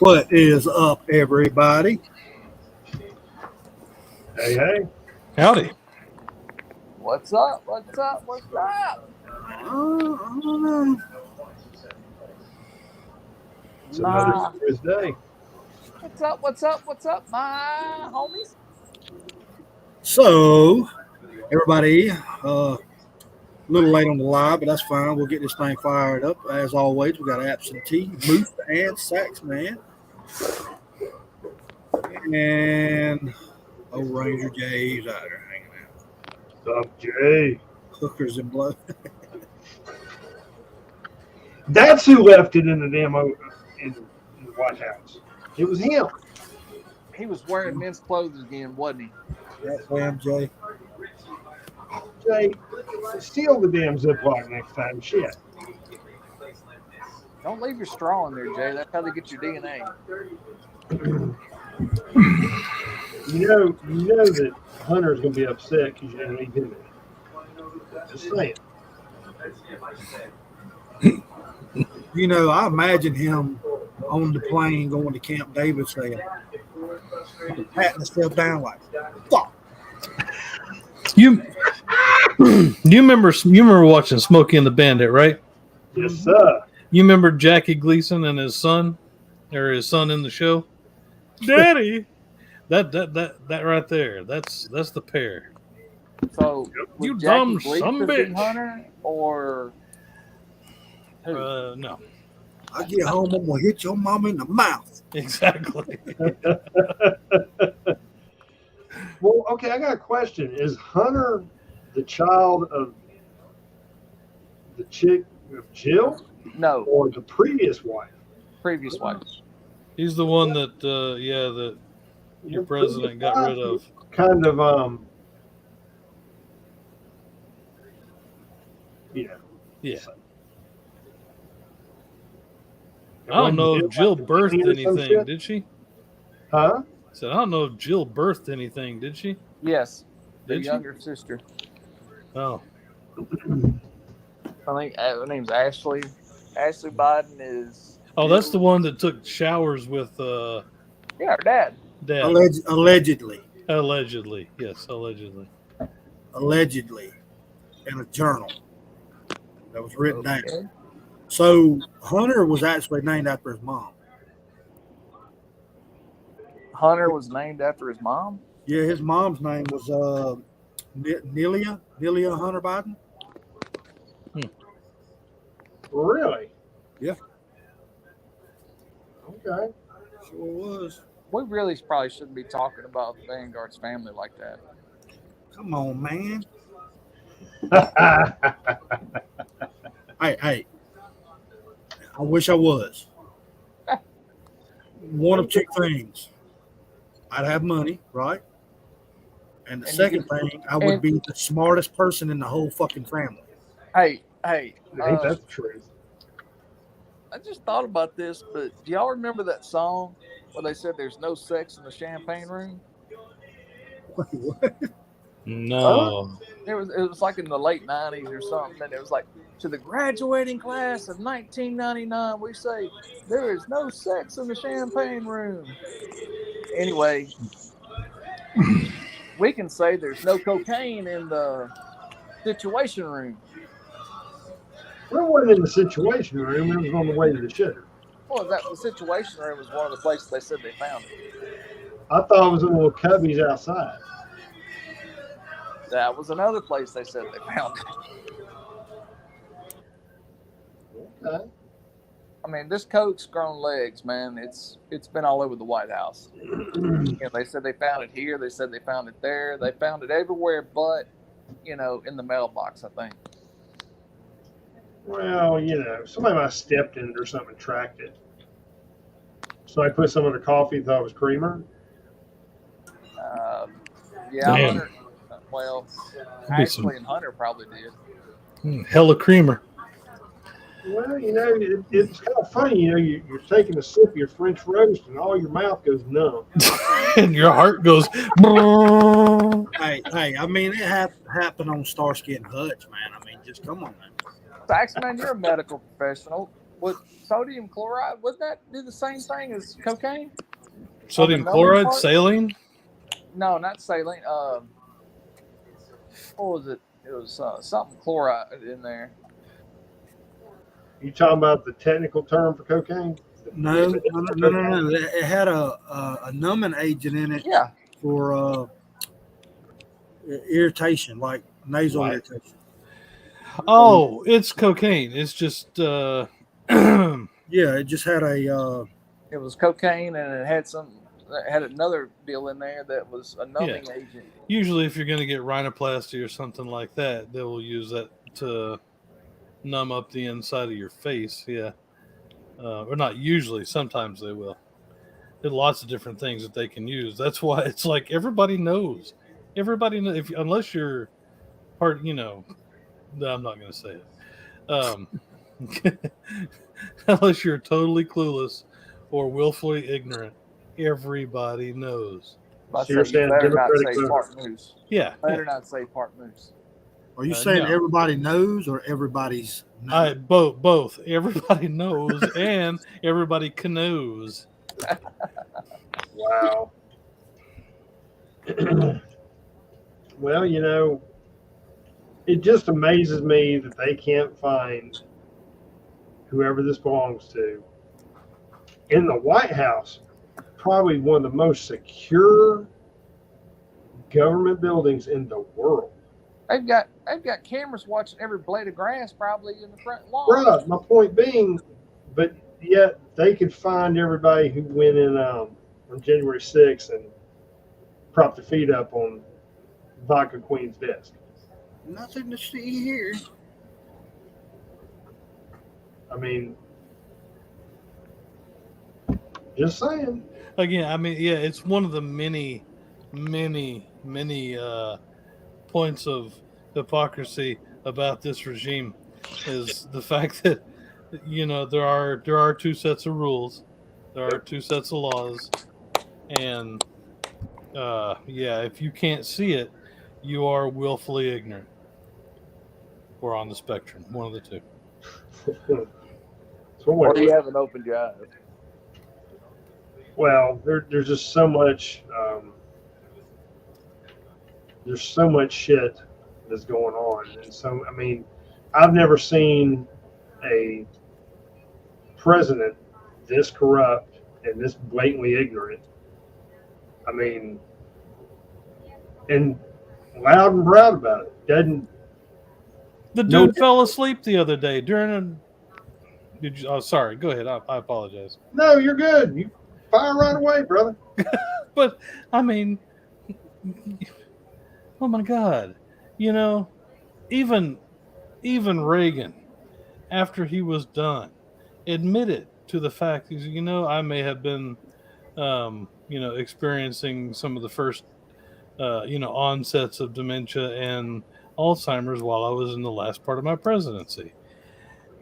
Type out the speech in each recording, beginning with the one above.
What is up, everybody? Hey, hey. Howdy. What's up? What's up? What's up? I don't know. It's another Nah. Thursday. What's up? What's up? What's up, my homies? So, everybody, a little late on the live, but that's fine. We'll get this thing fired up. As always, we got absentee, Moose, and Sax Man. And old Ranger Jay's out there hanging out. What's up, Jay? Hookers and blood. That's who left it in the demo in the White House. It was him. He was wearing men's clothes again, wasn't he? That's Sam Jay. Jay, steal the damn Ziploc next time. Shit. Don't leave your straw in there, Jay. That's how they get your DNA. You know that Hunter's going to be upset because you didn't leave him in. Just saying. You know, I imagine him on the plane going to Camp David saying, patting himself down like, fuck. You remember watching Smokey and the Bandit, right? Yes, sir. You remember Jackie Gleason and his son, or his son in the show? Daddy. that right there. That's the pair. So, You would dumb Jackie Gleason be sumbitch. Hunter or who? No. I get home, I'm going to hit your mama in the mouth. Exactly. Well, okay, I got a question. Is Hunter the child of the chick of Jill No, or the previous wife? previous wife. He's the one that that your president got rid of. Kind of Yeah. I don't know if Jill birthed anything, did she? Huh? I said, I don't know if Jill birthed anything, did she? Yes, the Did she? younger sister. Oh. I think her name's Ashley. Ashley Biden is. Oh, that's the one that took showers with Yeah, her dad. Dad. Allegedly. Allegedly. Yes, allegedly. Allegedly. In a journal that was written down. Okay. So Hunter was actually named after his mom. Hunter was named after his mom. Yeah, his mom's name was Nelia Hunter Biden. Really? Yeah. Okay. Sure was. We really probably shouldn't be talking about Vanguard's family like that. Come on, man. Hey. I wish I was. One of two things. I'd have money, right? And the And second thing, I would and- be the smartest person in the whole fucking family. Hey, Ain't that the truth? I just thought about this, but do y'all remember that song where they said there's no sex in the champagne room? Wait, what? No. It was like in the late 90s or something, and it was like, to the graduating class of 1999, we say there is no sex in the champagne room. Anyway, we can say there's no cocaine in the situation room. Well, it wasn't in the situation room. It was on the way to the shitter. Well, the situation room was one of the places they said they found it. I thought it was in the little cubbies outside. That was another place they said they found it. Okay. I mean, this coat's grown legs, man. It's been all over the White House. They said they found it here. They said they found it there. They found it everywhere, but in the mailbox, I think. Well, somebody might have stepped in it or something and tracked it. So I put some of the coffee, thought it was creamer. Yeah, Damn. Hunter. Well, Be Ashley and Hunter probably did. Hella creamer. Well, it's kind of funny. You're taking a sip of your French roast and all your mouth goes numb. And your heart goes. Hey, I mean, it happened on Starsky and Hutch, man. I mean, just come on, man. Saxman, you're a medical professional. With sodium chloride, wouldn't that do the same thing as cocaine? Sodium numbing chloride, part? saline. No, not saline. What was it? It was something chloride in there. You talking about the technical term for cocaine? No. It had a numbing agent in it Yeah. for irritation, like nasal Right. irritation. Oh, it's cocaine. It's just Yeah, it just had a It was cocaine, and it had another deal in there that was a numbing agent. usually if you're going to get rhinoplasty or something like that, they will use that to numb up the inside of your face. Yeah. Or not usually. Sometimes they will. There's lots of different things that they can use. That's why it's like everybody knows. Everybody knows. Unless you're part, no, I'm not going to say it. Unless you're totally clueless or willfully ignorant, everybody knows. I So you're said, you saying better not Democratic say voter. part moose. Yeah. Better not say part moose. Are you saying no. everybody knows or everybody's knows? Both. Everybody knows and everybody canoes. Wow. Well, it just amazes me that they can't find whoever this belongs to in the White House, probably one of the most secure government buildings in the world. They've got cameras watching every blade of grass probably in the front lawn. Bruh, my point being, but yet they could find everybody who went in on January 6th and propped their feet up on Vodka Queen's desk. Nothing to see here. I mean, just saying. Again, it's one of the many points of hypocrisy about this regime is the fact that there are two sets of rules, there are two sets of laws, and if you can't see it, you are willfully ignorant or on the spectrum, one of the two. Or you haven't opened your eyes. Well, there's just so much. There's so much shit that's going on, and so I've never seen a president this corrupt and this blatantly ignorant. And loud and proud about it. The dude fell asleep the other day during sorry, go ahead. I apologize. No, you're good. You fire right away, brother. But oh my God, even Reagan, after he was done, admitted to the fact that I may have been, experiencing some of the first, onsets of dementia and Alzheimer's while I was in the last part of my presidency,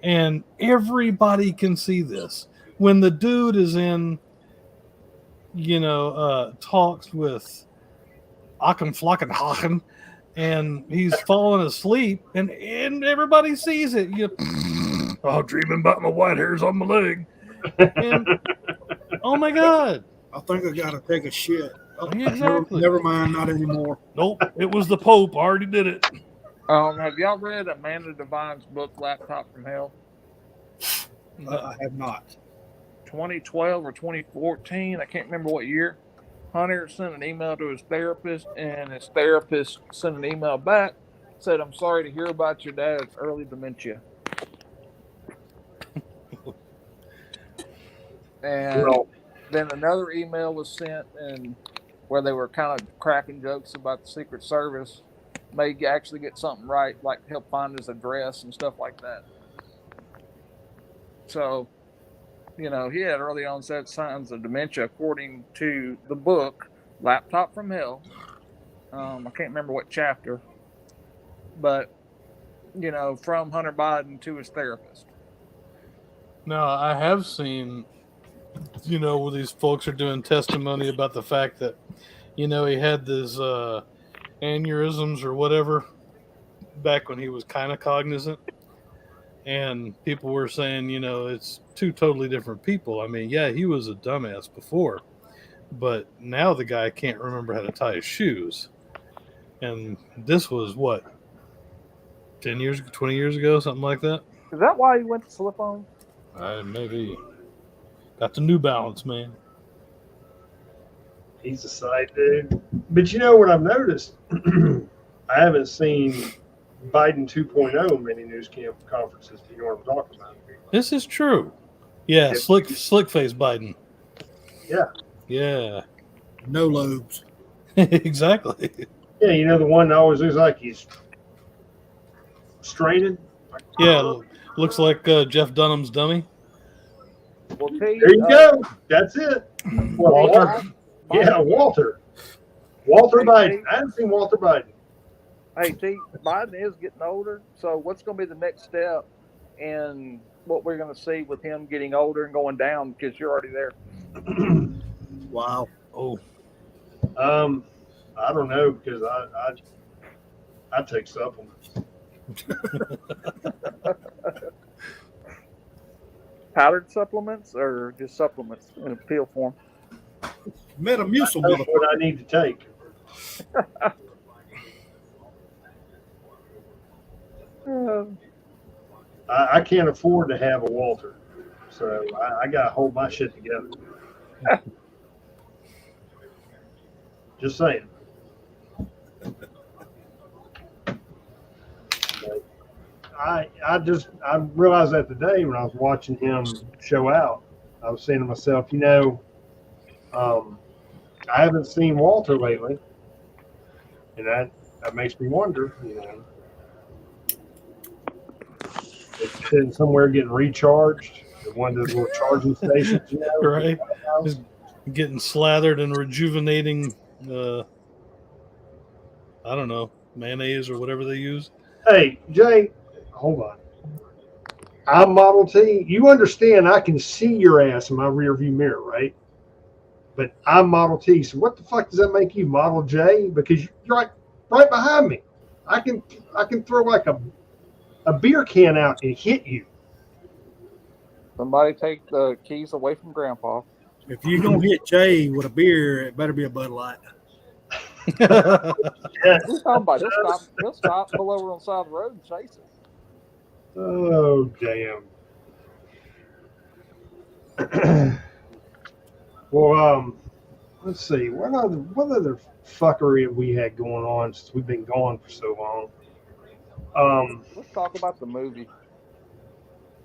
and everybody can see this when the dude is in, talks with Achim Flockenhachen, and he's falling asleep, and everybody sees it. Dreaming about my white hairs on my leg. And, oh my God! I think I gotta take a shit. Oh, Exactly. Never mind, not anymore. Nope, it was the Pope. I already did it. Have y'all read Amanda Devine's book, Laptop from Hell? I have not. 2012 or 2014, I can't remember what year. Hunter sent an email to his therapist, and his therapist sent an email back, said, "I'm sorry to hear about your dad's early dementia." And then another email was sent, and where they were kind of cracking jokes about the Secret Service may actually get something right, like help find his address and stuff like that. So, he had early onset signs of dementia according to the book, Laptop from Hell. I can't remember what chapter, but, from Hunter Biden to his therapist. Now, I have seen, where these folks are doing testimony about the fact that, he had this aneurysms or whatever back when he was kind of cognizant. and people were saying, it's two totally different people. I mean, yeah, he was a dumbass before, but now the guy can't remember how to tie his shoes. And this was what, 10 years, 20 years ago, something like that? Is that why he went to slip on? Maybe. Got the New Balance, man. He's a side dude. But you know what I've noticed? I haven't seen Biden 2.0 many news conferences. Do you know what I'm talking about? This is true. Yeah, slick face Biden. Yeah. Yeah. No lobes. Exactly. Yeah, you know the one that always looks like he's straining? Yeah, looks like Jeff Dunham's dummy. Well, There you go. That's it. Walter. Yeah, Walter. Walter Biden. I haven't seen Walter Biden. Hey, T, Biden is getting older. So what's going to be the next step in what we're going to see with him getting older and going down because you're already there? Wow. Oh, I don't know because I take supplements. Powdered supplements or just supplements in a pill form? Metamucil, That's what I need to take. I can't afford to have a Walter, so I got to hold my shit together. Just saying. I realized that today when I was watching him show out. I was saying to myself, I haven't seen Walter lately, and that makes me wonder, It's been somewhere getting recharged at one of those little charging stations, right. Just getting slathered and rejuvenating, I don't know, mayonnaise or whatever they use. Hey, Jay, hold on. I'm Model T. You understand I can see your ass in my rearview mirror, right? But I'm Model T. So what the fuck does that make you, Model J? Because you're right behind me. I can throw like a beer can out and hit you. Somebody take the keys away from Grandpa. If you're going to hit Jay with a beer, it better be a Bud Light. Yes. He's talking about he'll stop, pull over on the side of the road and chase it. Oh, damn. Well, let's see. What other fuckery have we had going on since we've been gone for so long? Let's talk about the movie.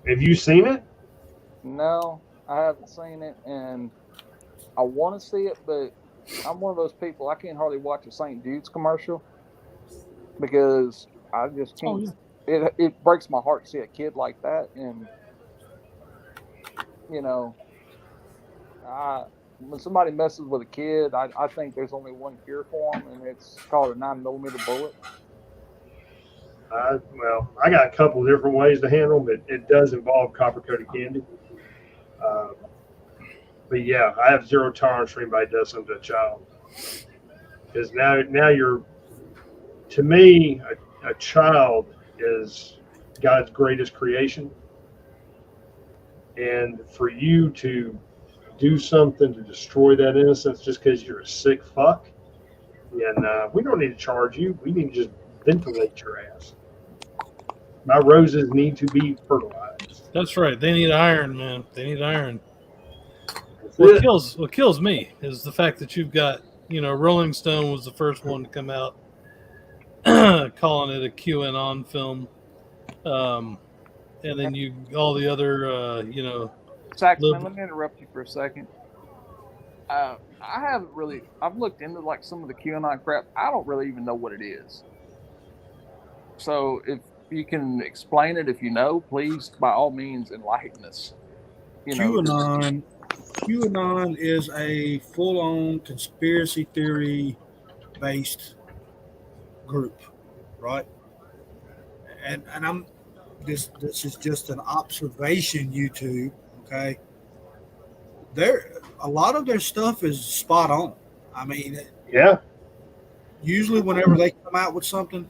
Have you seen it? No, I haven't seen it, and I want to see it, but I'm one of those people, I can't hardly watch a St. Jude's commercial because I just can't. It breaks my heart to see a kid like that, and when somebody messes with a kid, I think there's only one cure for them, and it's called a 9mm bullet. Well, I got a couple of different ways to handle, but it does involve copper-coated candy. But yeah, I have zero tolerance for anybody does something to a child. Because now you're, to me, a child is God's greatest creation. And for you to do something to destroy that innocence just because you're a sick fuck, and we don't need to charge you. We need to just ventilate your ass. My roses need to be fertilized. That's right. They need iron, man. They need iron. That's What it. kills me is the fact that you've got, Rolling Stone was the first one to come out calling it a QAnon film. And then all the other, Saxman, let me interrupt you for a second. I haven't really, I've looked into like some of the QAnon crap. I don't really even know what it is. So if you can explain it, if you know, please, by all means, enlighten us. QAnon is a full-on conspiracy theory-based group, right? And I'm this is just an observation, YouTube. Okay, a lot of their stuff is spot on. I mean, Yeah. usually whenever they come out with something,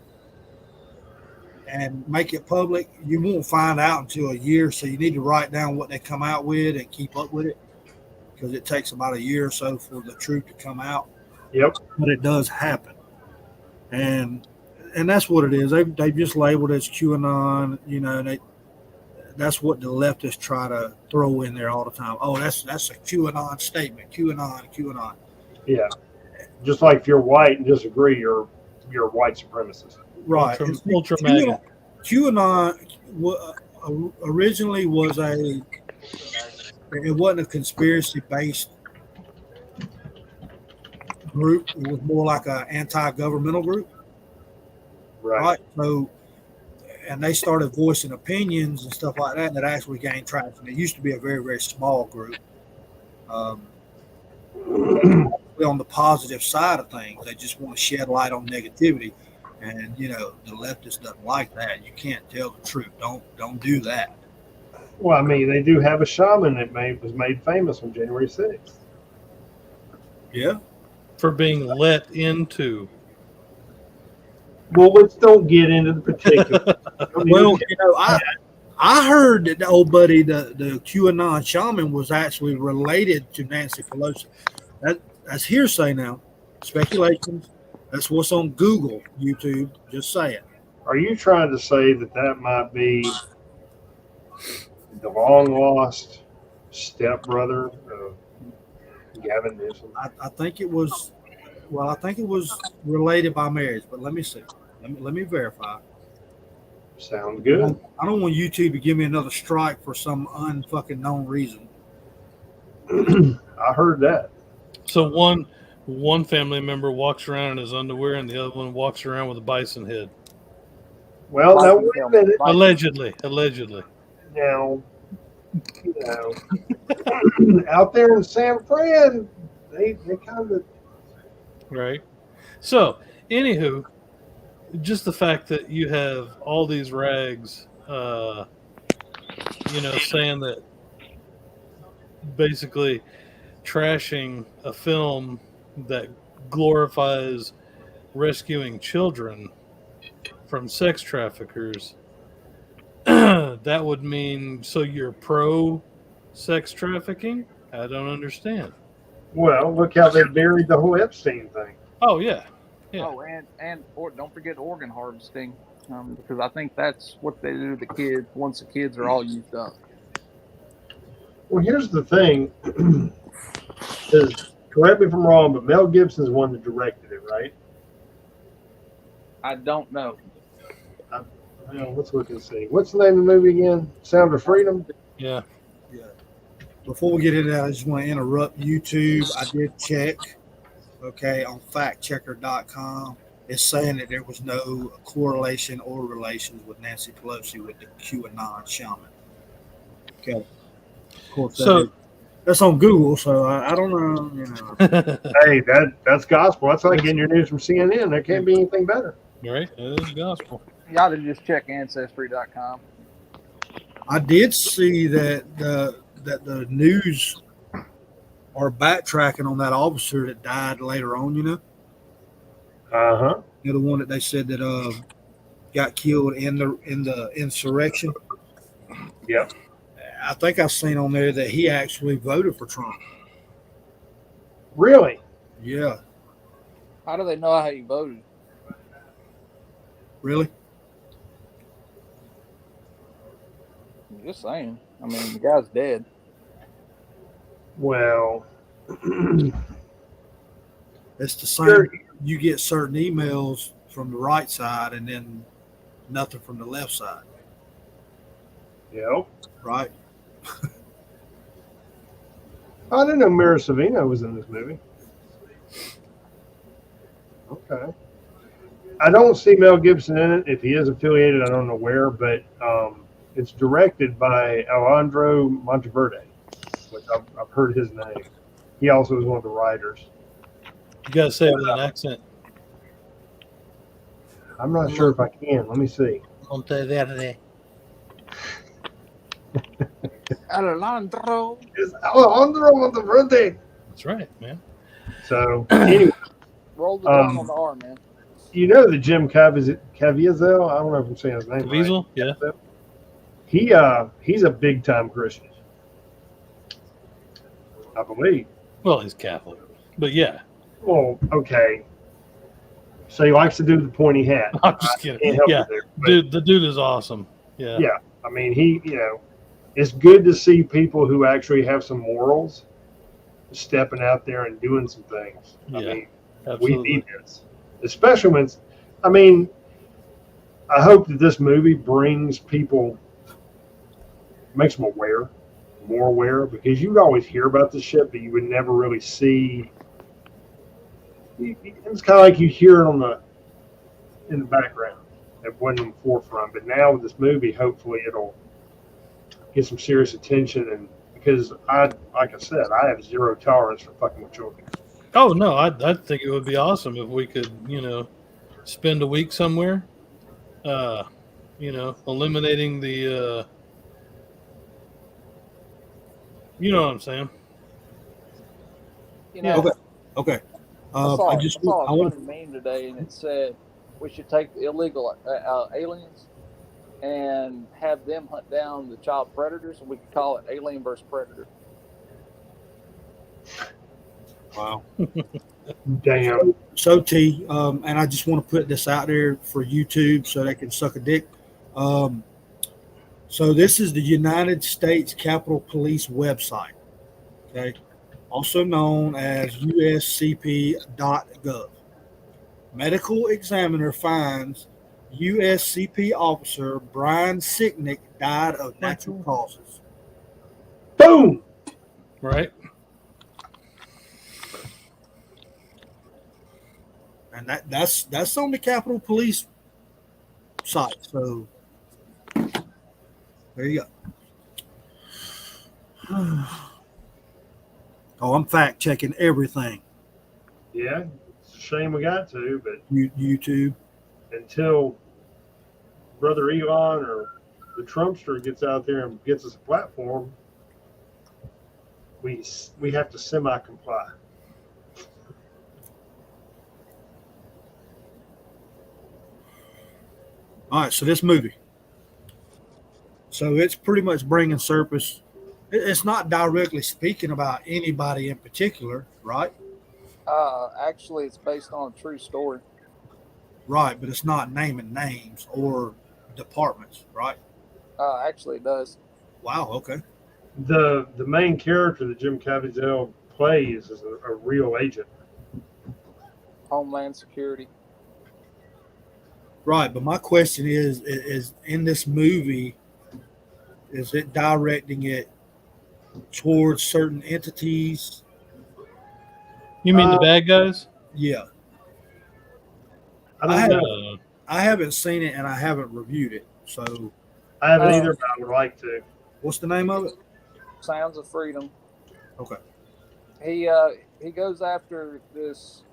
and make it public, you won't find out until a year. So you need to write down what they come out with and keep up with it, because it takes about a year or so for the truth to come out. Yep. But it does happen, and that's what it is. They just labeled it as QAnon. You know, that's what the leftists try to throw in there all the time. Oh, that's a QAnon statement. QAnon. Yeah. Just like if you're white and disagree, you're a white supremacist. Right. Ultra MAGA. QAnon originally was it wasn't a conspiracy based group. It was more like an anti-governmental group. Right. So, and they started voicing opinions and stuff like that actually gained traction. It used to be a very, very small group. On the positive side of things, they just want to shed light on negativity. And, you know, the leftist doesn't like that. You can't tell the truth. Don't do that. Well, I mean, they do have a shaman that was made famous on January 6th. Yeah. For being let into. Well, let's don't get into the particulars. Well, you know, I heard that the old buddy, the QAnon shaman, was actually related to Nancy Pelosi. That's hearsay now, speculations. That's what's on Google, YouTube. Just saying. Are you trying to say that might be the long lost stepbrother of Gavin Newsom? I think it was. Well, I think it was related by marriage, but let me see. Let me verify. Sounds good. I don't want YouTube to give me another strike for some unfucking known reason. I heard that. So one family member walks around in his underwear, and the other one walks around with a bison head. Well, now wait a minute. Allegedly. Now, you know, out there in San Fran, they kind of. Right. So, anywho, just the fact that you have all these rags, saying that basically trashing a film that glorifies rescuing children from sex traffickers, that would mean, so you're pro sex trafficking? I don't understand. Well, look how they buried the whole Epstein thing. Oh, yeah. Yeah. Oh, or don't forget organ harvesting, because I think that's what they do to the kids once the kids are all used up. Well, here's the thing. Correct me if I'm wrong, but Mel Gibson's the one that directed it, right? I don't know. Let's look and see. What's the name of the movie again? Sound of Freedom? Yeah. Before we get into that, I just want to interrupt YouTube. I did check, on factchecker.com. It's saying that there was no correlation or relations with Nancy Pelosi with the QAnon shaman. Okay. Of course, that's on Google, so I don't know. Hey, that's gospel. That's like getting your news from CNN. There can't be anything better. Right? That is gospel. You ought to just check Ancestry.com. I did see that the news are backtracking on that officer that died later on, Uh-huh. The one that they said that got killed in the insurrection. Yep. I think I've seen on there that he actually voted for Trump. Really? Yeah. How do they know how you voted? Really? I'm just saying. I mean, the guy's dead. Well, It's the same. You get certain emails from the right side and then nothing from the left side. yep. Right? I didn't know Mira Savino was in this movie. Okay. I don't see Mel Gibson in it. If he is affiliated, I don't know where, but it's directed by Alejandro Monteverde, which I've heard his name. He also is one of the writers. You got to say it with an accent. I'm not sure if I can. Let me see. Monteverde. Alejandro. It's Alejandro Monteverde. That's right, man. So, anyway, Roll the down on the R, man. you know the Jim Caviezel? I don't know if I'm saying his name right. Caviezel, yeah. He's a big time Christian, I believe. Well, he's Catholic, but yeah. Well, okay. So he likes to do the pointy hat. I'm just kidding. Can't help Yeah, it there, but dude, the dude is awesome. Yeah. yeah, I mean, it's good to see people who actually have some morals stepping out there and doing some things. I Yeah, mean, absolutely. we need this, especially when. I mean, I hope that this movie brings people, makes them more aware, because you would always hear about this shit, but you would never really see. It's kind of like you hear it in the background. It wasn't in the forefront, but now with this movie, hopefully it'll get some serious attention. And because like I said, I have zero tolerance for fucking with children. Oh no, I think it would be awesome if we could, spend a week somewhere, eliminating the, you know what I'm saying? You know, Okay. I saw I a want funny meme today, and it said we should take the illegal aliens and have them hunt down the child predators, and we could call it Alien versus Predator. wow. Damn. So T, and I just want to put this out there for YouTube so they can suck a dick. So this is the United States Capitol Police website, okay, also known as uscp.gov. Medical examiner finds USCP officer Brian Sicknick died of natural causes. Boom. Right? And that's on the Capitol Police site. So there you go. Oh, I'm fact checking everything. Yeah, it's a shame we got to, but YouTube. until Brother Elon or the Trumpster gets out there and gets us a platform, we have to semi-comply. All right, so this movie. So it's pretty much bringing surface. It's not directly speaking about anybody in particular, right? Actually, it's based on a true story. Right, but it's not naming names or departments, right? Actually, it does. Wow, okay. The main character that Jim Caviezel plays is a real agent. Homeland Security. Right, but my question is in this movie, is it directing it towards certain entities? You mean the bad guys? Yeah. I don't know. I haven't seen it and I haven't reviewed it. So I haven't either, but I would like to. what's the name of it? Sounds of Freedom. Okay. He goes after this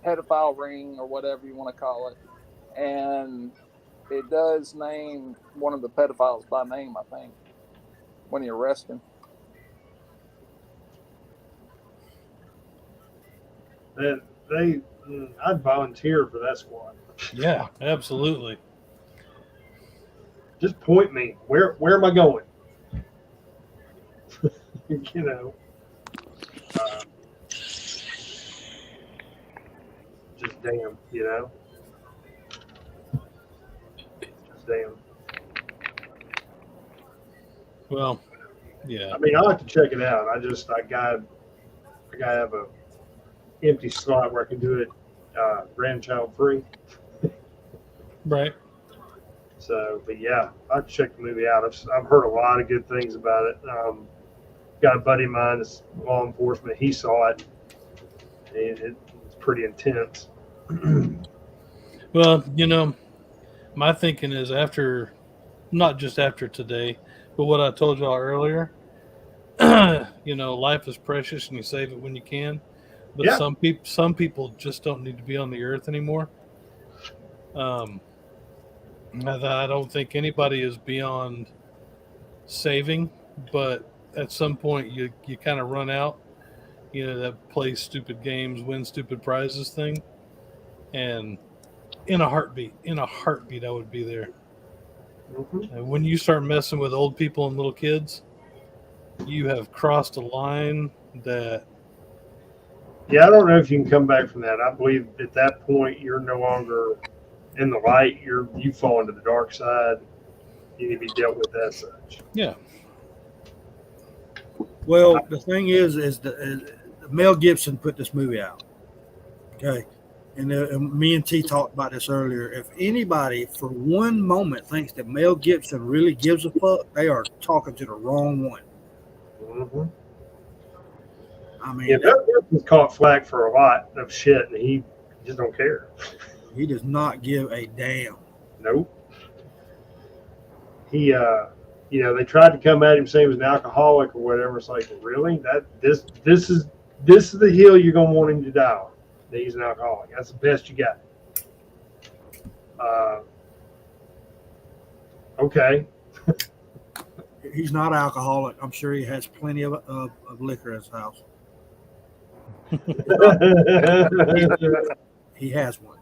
pedophile ring or whatever you want to call it, and it does name one of the pedophiles by name, I think, when he arrests him. I'd volunteer for that squad. Yeah, absolutely. Just point me. Where am I going? You know. Just damn, you know. Just damn. Well, yeah. I mean, I like to check it out. I gotta have a empty slot where I can do it grandchild free. Right. So, but yeah, I'd check the movie out. I've heard a lot of good things about it. Got a buddy of mine that's law enforcement. He saw it. And it's pretty intense. Well, my thinking is after, not just after today, but what I told y'all earlier, life is precious and you save it when you can. But Yeah. some people just don't need to be on the earth anymore. I don't think anybody is beyond saving, but at some point you kind of run out. That play stupid games, win stupid prizes thing. And in a heartbeat. In a heartbeat, I would be there. Mhm. And when you start messing with old people and little kids, you have crossed a line that Yeah, I don't know if you can come back from that. I believe at that point you're no longer in the light. You fall into the dark side. You need to be dealt with as such. yeah. Well, the thing is Mel Gibson put this movie out. Okay. And me and T talked about this earlier. If anybody for one moment thinks that Mel Gibson really gives a fuck, they are talking to the wrong one. Mm-hmm. I mean, Yeah, Mel Gibson's caught flack for a lot of shit, and he just don't care. he does not give a damn. Nope. He, they tried to come at him saying he was an alcoholic or whatever. It's like, really? This is the hill you're gonna want him to die on. That he's an alcoholic. That's the best you got. Okay. He's not alcoholic. I'm sure he has plenty of liquor at his house. He has one.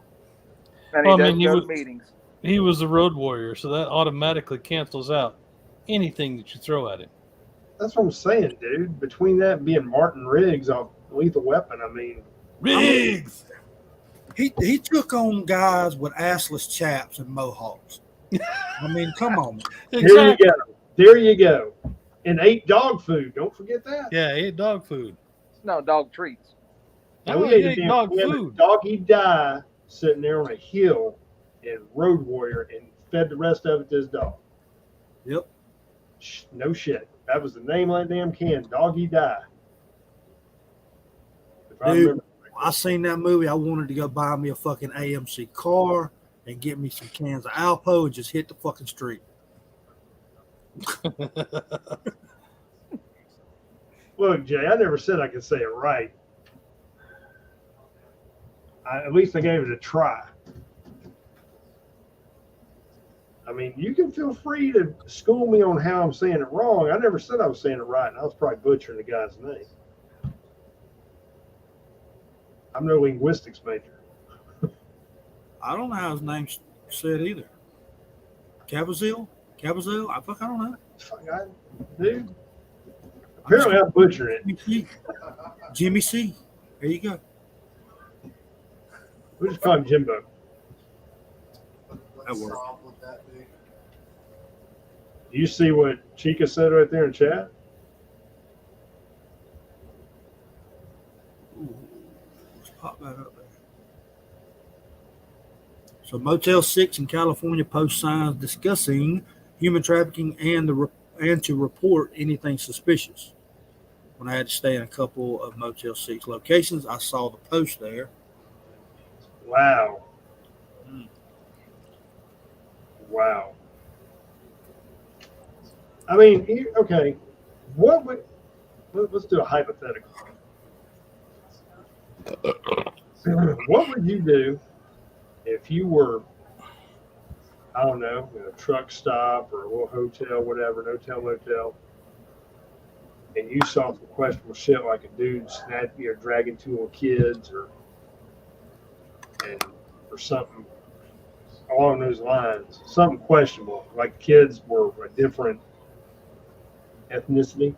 And Well, he I does mean, he go was- to meetings. He was a road warrior, so that automatically cancels out anything that you throw at him. That's what I'm saying, dude. Between that and being Martin Riggs off Lethal Weapon, I mean, Riggs! He took on guys with assless chaps and mohawks. I mean, come on. Exactly. There you go. And ate dog food. Don't forget that. Yeah, he ate dog food. No, dog treats. And Oh, we he ate a ate damn dog damn food. doggy die sitting there on a hill in Road Warrior and fed the rest of it to his dog. Yep. No shit. That was the name of that damn can, Doggy Die. If I Dude. remember. I seen that movie. I wanted to go buy me a fucking AMC car and get me some cans of Alpo and just hit the fucking street. Look, Jay, I never said I could say it right. At least I gave it a try. I mean, you can feel free to school me on how I'm saying it wrong. I never said I was saying it right, and I was probably butchering the guy's name. I'm no linguistics major. I don't know how his name's said either. Cavazil? I don't know. Fuck, dude. Apparently, I'm butchering it. Jimmy C. There you go. We'll just call him Jimbo. That works. Do you see what Chica said right there in chat? Ooh, let's pop that up there. So Motel 6 in California posts signs discussing human trafficking and to report anything suspicious. When I had to stay in a couple of Motel 6 locations, I saw the post there. Wow. Mm. Wow. I mean, okay. Let's do a hypothetical. What would you do if you were, I don't know, in a truck stop or a little hotel, whatever, no motel, and you saw some questionable shit like a dude dragging two little kids or something along those lines, something questionable, like kids were a different ethnicity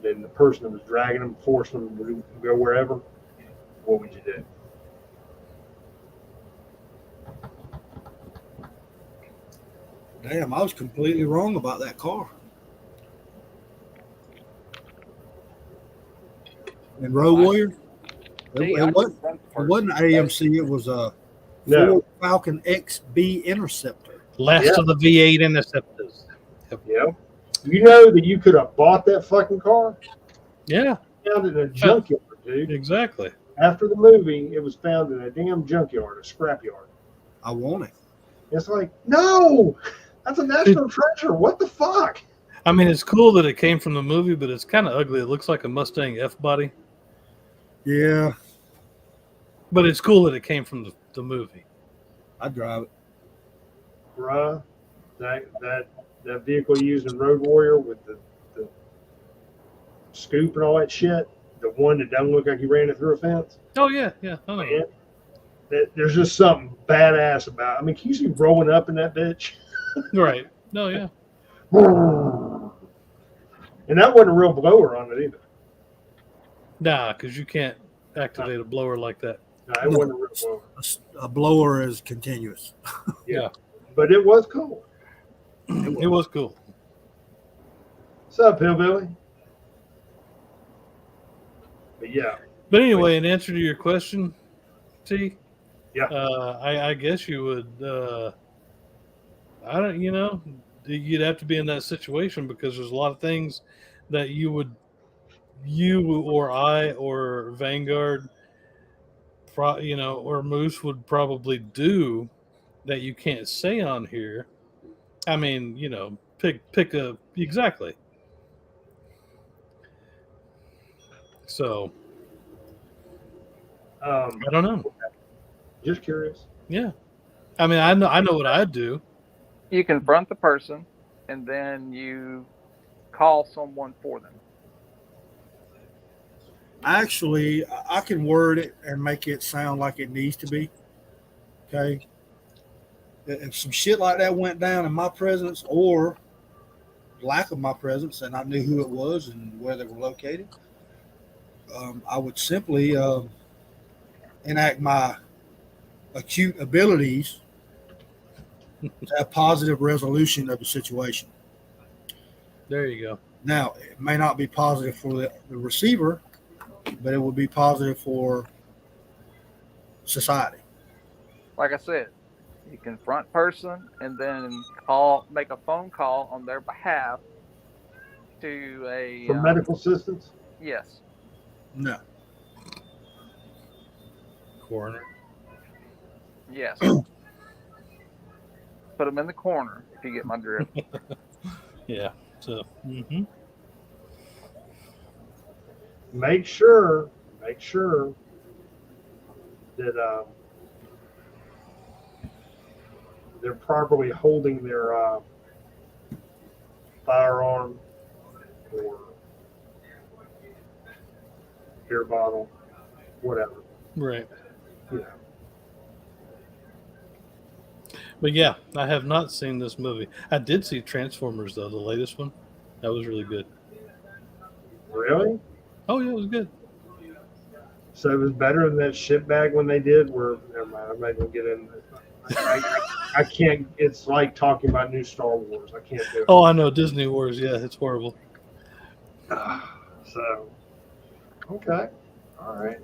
than the person that was dragging them, forcing them to go wherever, what would you do? Damn, I was completely wrong about that car. And Road Warrior? It wasn't AMC, it was a Ford Falcon XB Interceptor. Last of the V8 Interceptors. Yeah. You know that you could have bought that fucking car? Yeah, Found it in a junkyard, dude. exactly. After the movie, it was found in a damn junkyard, a scrapyard. I want it. It's like, no, that's a national treasure. What the fuck? I mean, it's cool that it came from the movie, but it's kind of ugly. It looks like a Mustang F-body. Yeah, But it's cool that it came from the movie. I'd drive it. Bruh, that vehicle used in Road Warrior with the scoop and all that shit, the one that doesn't look like he ran it through a fence. Oh, yeah, yeah. I know. Man, there's just something badass about it. I mean, can you see rolling up in that bitch? Right. No, yeah. And that wasn't a real blower on it either. Nah, because you can't activate a blower like that. No, it wasn't a real blower. A blower is continuous. Yeah. But it was cool. It was cool. What's up, Hillbilly? But yeah. But anyway, in answer to your question, T, Yeah. I guess you would. I don't. You'd have to be in that situation because there's a lot of things that you or I or Vanguard, or Moose would probably do that you can't say on here. I mean, pick a exactly. So I don't know. Just curious. Yeah, I mean, I know what I'd do. You confront the person, and then you call someone for them. Actually, I can word it and make it sound like it needs to be. Okay. If some shit like that went down in my presence or lack of my presence, and I knew who it was and where they were located, I would simply enact my acute abilities to have positive resolution of the situation. There you go. Now, it may not be positive for the receiver, but it will be positive for society. Like I said, you confront person and then make a phone call on their behalf to a For medical assistance? yes. No. Coroner. Yes. Put them in the corner if you get my drift. Yeah. So. Make sure that they're properly holding their firearm or beer bottle, whatever. Right. Yeah. But yeah, I have not seen this movie. I did see Transformers though, the latest one. That was really good. Really? Oh yeah, it was good. So it was better than that shitbag when they did. Where never mind, I'm not gonna get in. I can't. It's like talking about new Star Wars. I can't do it. Oh, I know Disney Wars. Yeah, it's horrible. So, okay, all right.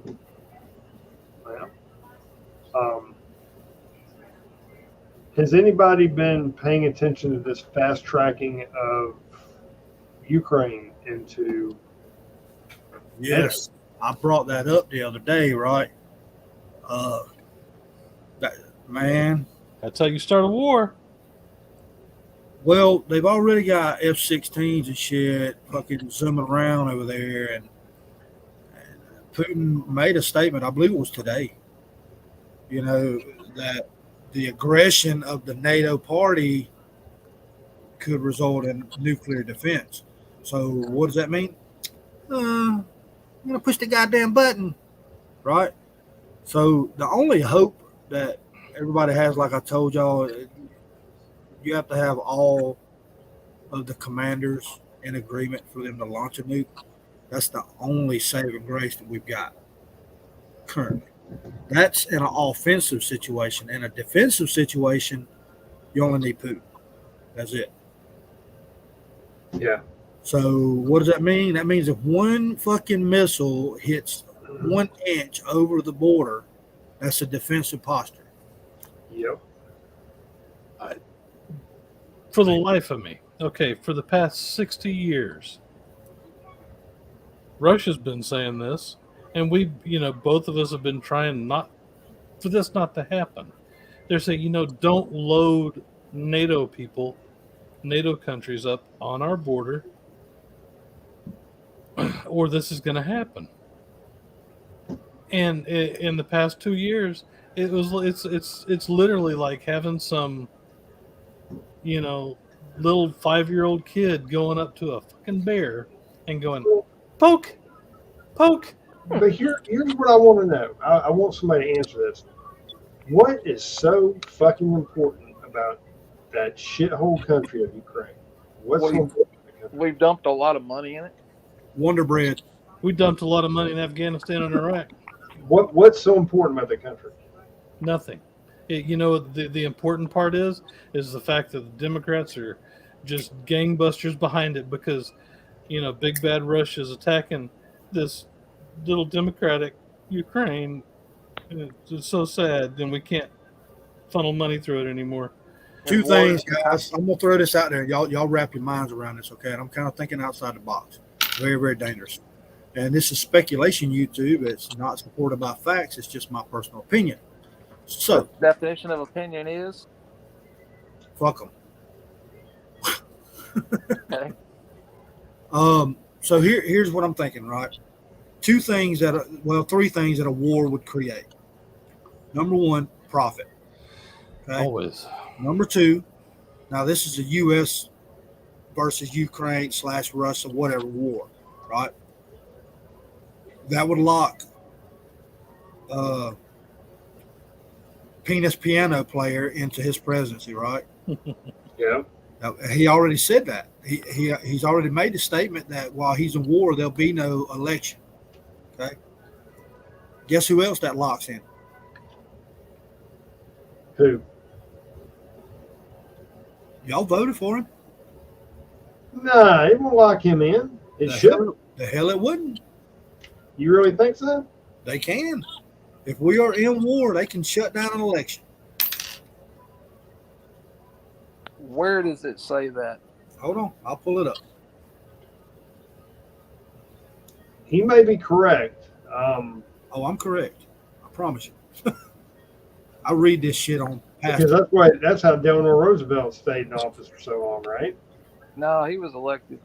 Well, has anybody been paying attention to this fast tracking of Ukraine into? Yes. I brought that up the other day, right? Man. That's how you start a war. Well, they've already got F-16s and shit fucking zooming around over there, and Putin made a statement, I believe it was today, that the aggression of the NATO party could result in nuclear defense. So what does that mean? I'm going to push the goddamn button, right? So the only hope that everybody has, like I told y'all, you have to have all of the commanders in agreement for them to launch a nuke. That's the only saving grace that we've got currently. That's in an offensive situation. In a defensive situation, you only need Putin. That's it. Yeah. So what does that mean? That means if one fucking missile hits 1 inch over the border, that's a defensive posture. Yep. For the life of me, okay, for the past 60 years, Russia's been saying this, and we, both of us have been trying for this not to happen. They're saying, don't load NATO countries up on our border, or this is going to happen. And in the past 2 years, it's literally like having some, little 5-year-old kid going up to a fucking bear and going, poke, poke. But here's what I want to know. I want somebody to answer this. What is so fucking important about that shithole country of Ukraine? What's so Well, important? about the country? We've dumped a lot of money in it. Wonder Bread. We dumped a lot of money in Afghanistan and Iraq. What's so important about the country? Nothing. The important part is the fact that the Democrats are just gangbusters behind it because, Big Bad Russia is attacking this little democratic Ukraine. And it's so sad, and we can't funnel money through it anymore. Two And things, war- guys. I'm gonna throw this out there. Y'all wrap your minds around this, okay? And I'm kind of thinking outside the box. Very, very dangerous. And this is speculation, YouTube. It's not supported by facts. It's just my personal opinion. So, Definition of opinion is fuck them. okay. So here's what I'm thinking, right? Three things that a war would create. Number one, profit. Okay. Always. Number two, now this is a U.S. versus Ukraine / Russia, whatever war, right? That would lock Penis Piano player into his presidency, right? Yeah. Now, he already said that. He's already made the statement that while he's in war, there'll be no election. Okay. Guess who else that locks in? Who? Y'all voted for him. Nah, it won't lock him in. It should. The hell it wouldn't. You really think so? They can. If we are in war, they can shut down an election. Where does it say that? Hold on, I'll pull it up. He may be correct. Oh, I'm correct. I promise you. I read this shit on past. Because that's how Delano Roosevelt stayed in office for so long, right? No, he was elected.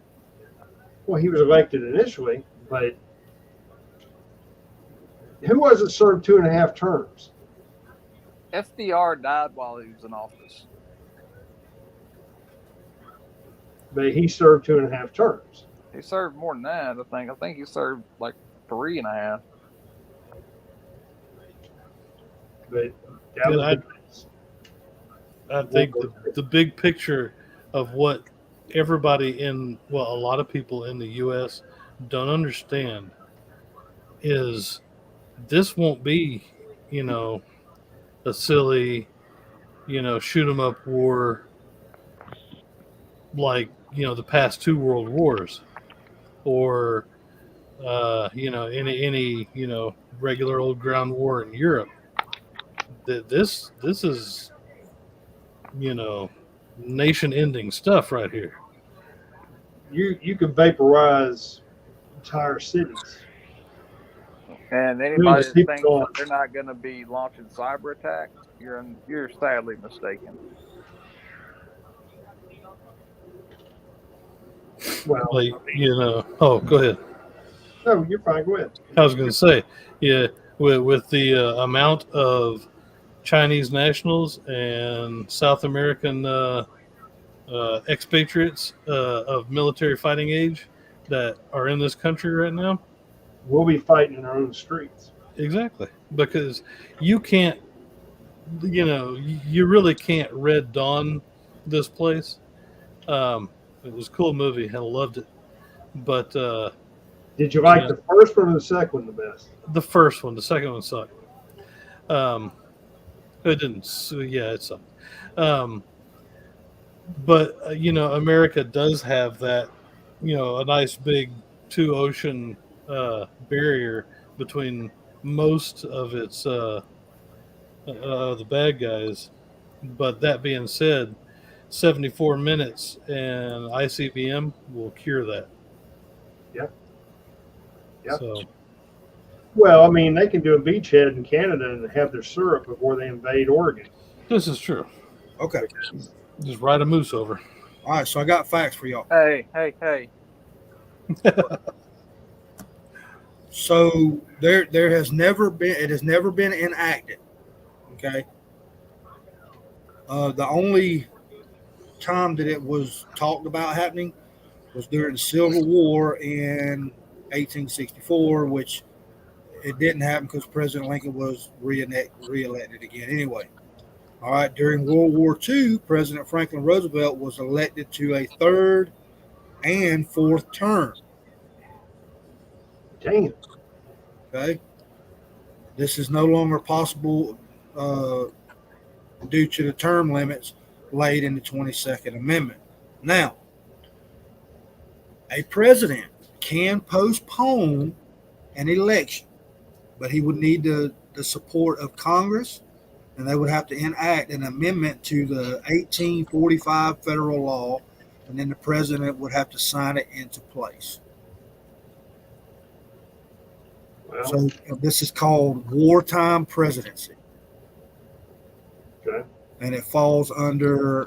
Well, he was elected initially, but who was it served 2.5 terms? FDR died while he was in office. But he served 2.5 terms. He served more than that, I think. I think he served like 3.5. But that was I think the big picture of what everybody a lot of people in the U.S. don't understand is this won't be, a silly, shoot 'em up war like, the past two world wars or, any regular old ground war in Europe. This is, nation-ending stuff right here. you could vaporize entire cities. And anybody that keep thinks going. that they're not going to be launching cyber attacks, you're sadly mistaken. Well, Like, oh, go ahead. no, you're fine. Go ahead. I was going to say, yeah, with the amount of Chinese nationals and South American expatriates of military fighting age that are in this country right now. We'll be fighting in our own streets. Exactly. Because you can't, you really can't Red Dawn this place. It was a cool movie. I loved it. But Did you like the first one or the second one the best? the first one, the second one sucked. It didn't. Yeah, it sucked. But America does have that, a nice big 2 ocean barrier between most of its the bad guys. But that being said, 74 minutes and ICBM will cure that. Yep. So Well, I mean, they can do a beachhead in Canada and have their syrup before they invade Oregon. this is true. Okay. Just ride a moose over. All right. So I got facts for y'all. Hey. So there has never been enacted. Okay. The only time that it was talked about happening was during the Civil War in 1864, which it didn't happen because President Lincoln was reelected again. Anyway, all right. During World War II, President Franklin Roosevelt was elected to a third and fourth term. Damn. Okay, this is no longer possible due to the term limits laid in the 22nd Amendment. Now, a president can postpone an election, but he would need the support of Congress, and they would have to enact an amendment to the 1845 federal law, and then the president would have to sign it into place. Well, So this is called wartime presidency, okay. and it falls under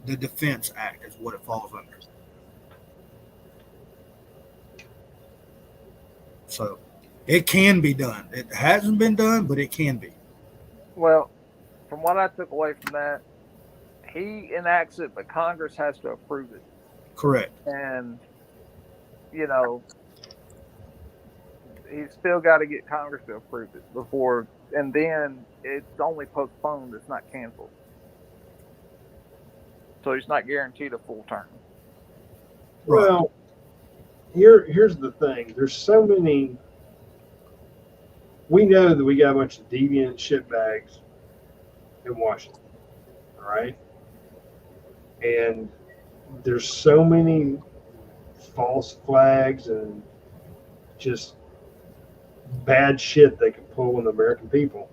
the Defense Act is what it falls under. So it can be done. It hasn't been done, but it can be. Well, from what I took away from that, he enacts it, but Congress has to approve it. Correct. And, you know, he's still got to get Congress to approve it before, and then it's only postponed, it's not canceled. So he's not guaranteed a full term. Right. Well, here's the thing. There's so many. We know that we got a bunch of deviant shitbags in Washington, all right? And there's so many false flags and just bad shit they can pull on the American people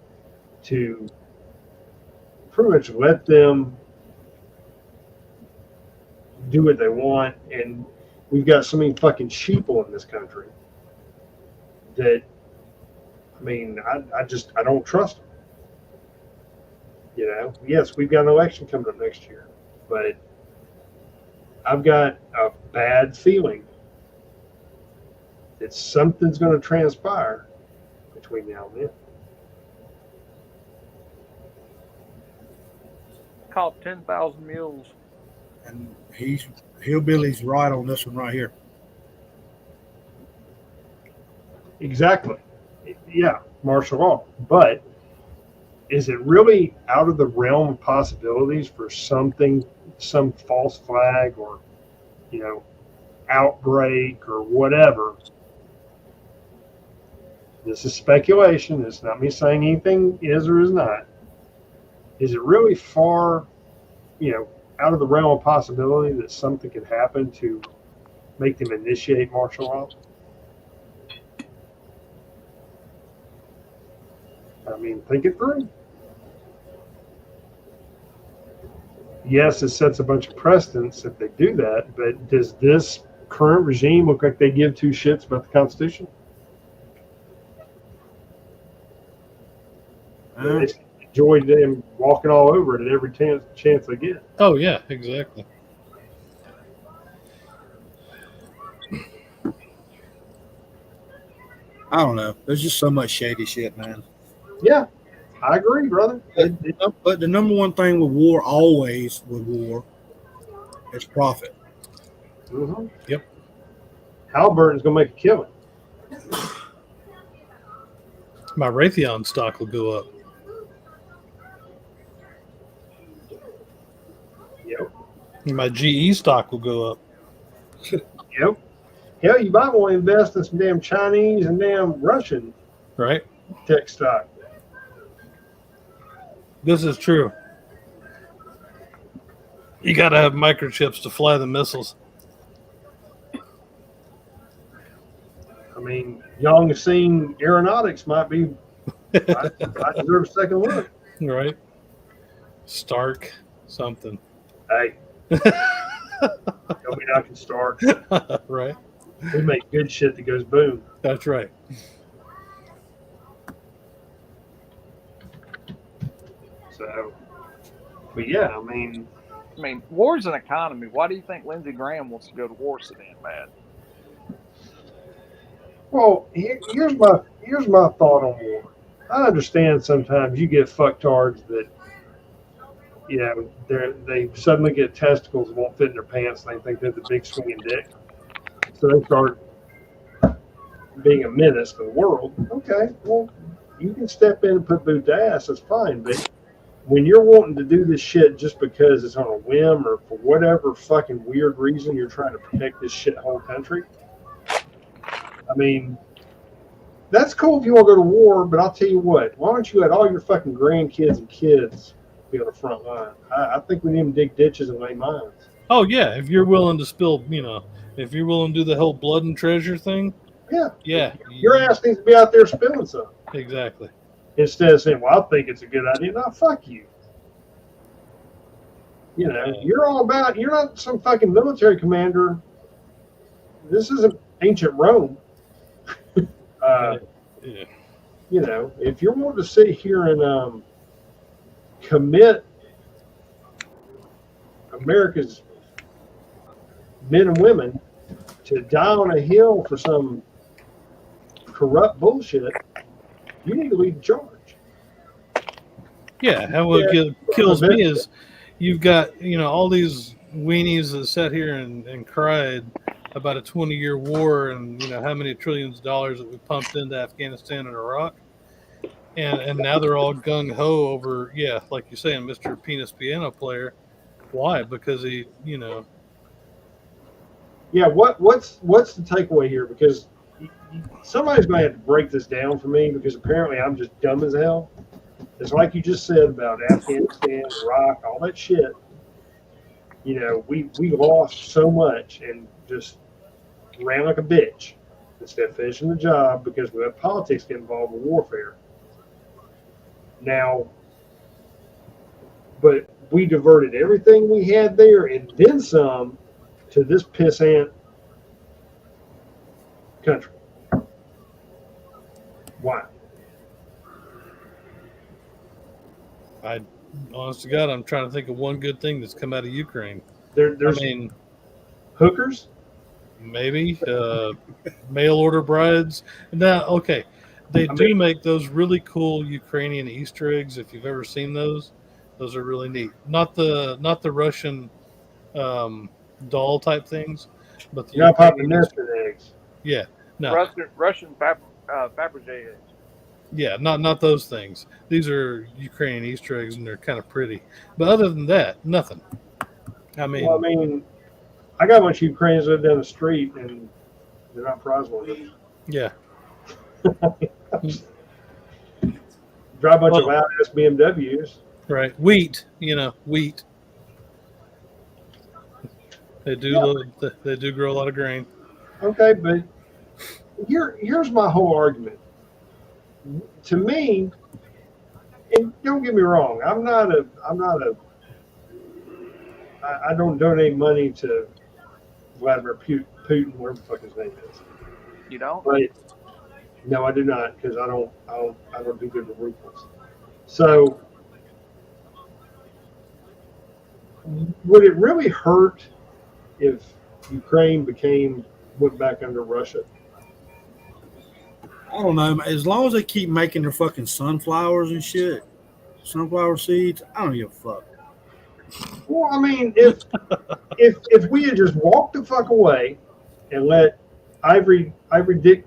to pretty much let them do what they want. And we've got so many fucking sheeple in this country that, I mean, I don't trust them. You know, yes, we've got an election coming up next year, but I've got a bad feeling that something's going to transpire between now and then. Called 10,000 Mules. And Hillbilly's right on this one right here. Exactly. Yeah, martial law. But is it really out of the realm of possibilities for something, some false flag or, you know, outbreak or whatever? This is speculation. It's not me saying anything is or is not. Is it really far, you know, out of the realm of possibility that something could happen to make them initiate martial law? I mean, think it through. Yes, it sets a bunch of precedents if they do that, but does this current regime look like they give two shits about the Constitution? They enjoy them walking all over it at every chance they get. Oh yeah, exactly. I don't know. There's just so much shady shit, man. Yeah, I agree, brother. But the number one thing with war, always with war, is profit. Mm-hmm. Yep. Halliburton's going to make a killing. My Raytheon stock will go up. Yep. My GE stock will go up. Yep. Hell, you might want to invest in some damn Chinese and damn Russian Right? tech stock. This is true. You got to have microchips to fly the missiles. I mean, Yongxing Aeronautics might be. I deserve a second look. Right? Stark something. Hey, tell me I can start. Right? We make good shit that goes boom. That's right. So, but yeah, I mean, war's an economy. Why do you think Lindsey Graham wants to go to war so damn bad? well, here's my thought on war. I understand sometimes you get fucktards that, you know, they suddenly get testicles that won't fit in their pants and they think they're the big swinging dick. So they start being a menace to the world, okay, well, you can step in and put boot to ass. That's fine. But when you're wanting to do this shit just because it's on a whim or for whatever fucking weird reason you're trying to protect this shithole country, I mean, that's cool if you want to go to war, but I'll tell you what, why don't you let all your fucking grandkids and kids be on the front line? I think we need them to dig ditches and lay mines. Oh yeah, if you're willing to spill, if you're willing to do the whole blood and treasure thing, Yeah. Your ass needs to be out there spilling some. exactly. Instead of saying, well, I think it's a good idea. No, fuck you. You know, you're not some fucking military commander. This isn't ancient Rome. Yeah. You know, if you're wanting to sit here and commit America's men and women to die on a hill for some corrupt bullshit, you need to lead the charge. Yeah, and what kills me is you've got, all these weenies that sat here and cried about a 20-year war and, how many trillions of dollars that we pumped into Afghanistan and Iraq. And now they're all gung-ho over, like you're saying, Mr. Penis Piano Player. Why? Because he, Yeah, what's the takeaway here? Because somebody's going to have to break this down for me, because apparently I'm just dumb as hell. It's like you just said about Afghanistan, Iraq, all that shit. We lost so much and just ran like a bitch instead of finishing the job because we had politics get involved with warfare. Now, but we diverted everything we had there and then some to this pissant country. Why? Honest to God, I'm trying to think of one good thing that's come out of Ukraine. There's hookers? Maybe mail order brides. Now, okay, they do make those really cool Ukrainian Easter eggs. If you've ever seen those are really neat. Not the Russian doll type things, but the popping nested eggs. Yeah, no Russian Fabergé eggs. Yeah, not those things. These are Ukrainian Easter eggs, and they're kind of pretty. But other than that, nothing. I mean, I got a bunch of Ukrainians live down the street, and they're not prize winners. Yeah. Drive a bunch of loud ass BMWs. Right. Wheat. Wheat. They do. They do grow a lot of grain. Okay, but here's my whole argument. To me, and don't get me wrong, I don't donate money to Vladimir Putin, whatever the fuck his name is. You don't? But no, I do not, because I don't do good with rubles. So, would it really hurt if Ukraine went back under Russia? I don't know. As long as they keep making their fucking sunflowers and shit, sunflower seeds, I don't give a fuck. Well, I mean, if we had just walked the fuck away and let Ivory Dick,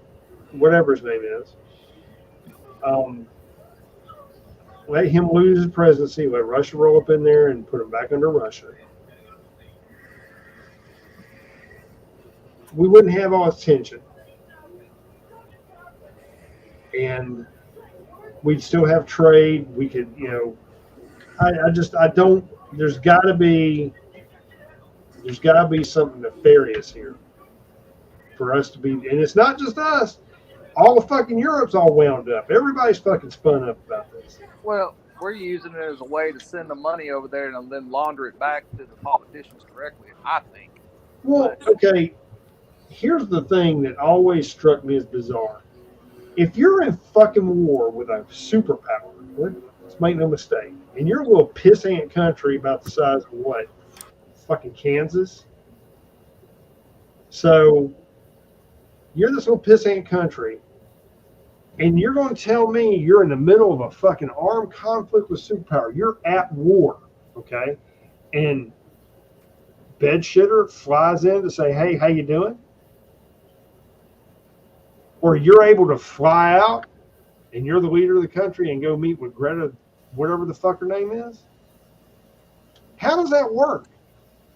whatever his name is, let him lose his presidency, let Russia roll up in there and put him back under Russia, we wouldn't have all this tension. And we'd still have trade. We could, I don't. There's got to be something nefarious here for us to be. And it's not just us. All of fucking Europe's all wound up. Everybody's fucking spun up about this. Well, we're using it as a way to send the money over there and then launder it back to the politicians directly, I think. Well, okay. Here's the thing that always struck me as bizarre. If you're in fucking war with a superpower, let's make no mistake, and you're a little pissant country about the size of what? Fucking Kansas? So, you're this little pissant country, and you're going to tell me you're in the middle of a fucking armed conflict with superpower. You're at war, okay? And bedshitter flies in to say, hey, how you doing? where you're able to fly out and you're the leader of the country and go meet with Greta, whatever the fuck her name is? How does that work?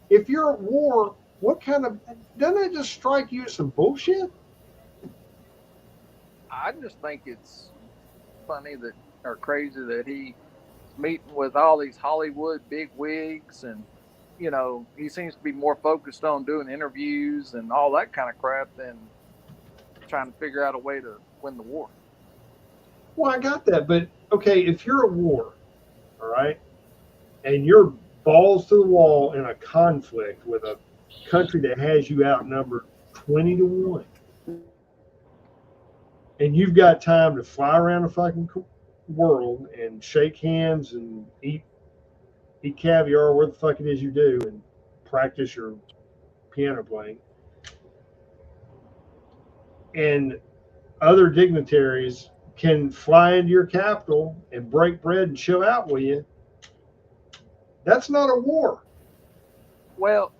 If you're at war, what kind of, doesn't that just strike you as some bullshit? I just think it's funny that, or crazy that he's meeting with all these Hollywood big wigs, and you know, he seems to be more focused on doing interviews and all that kind of crap than trying to figure out a way to win the war. Well, I got that, but okay, if you're at war, all right, and you're balls to the wall in a conflict with a country that has you outnumbered 20-1, and you've got time to fly around the fucking world and shake hands and eat caviar, where the fuck it is you do, and practice your piano playing, and other dignitaries can fly into your capital and break bread and chill out with you, that's not a war. Well,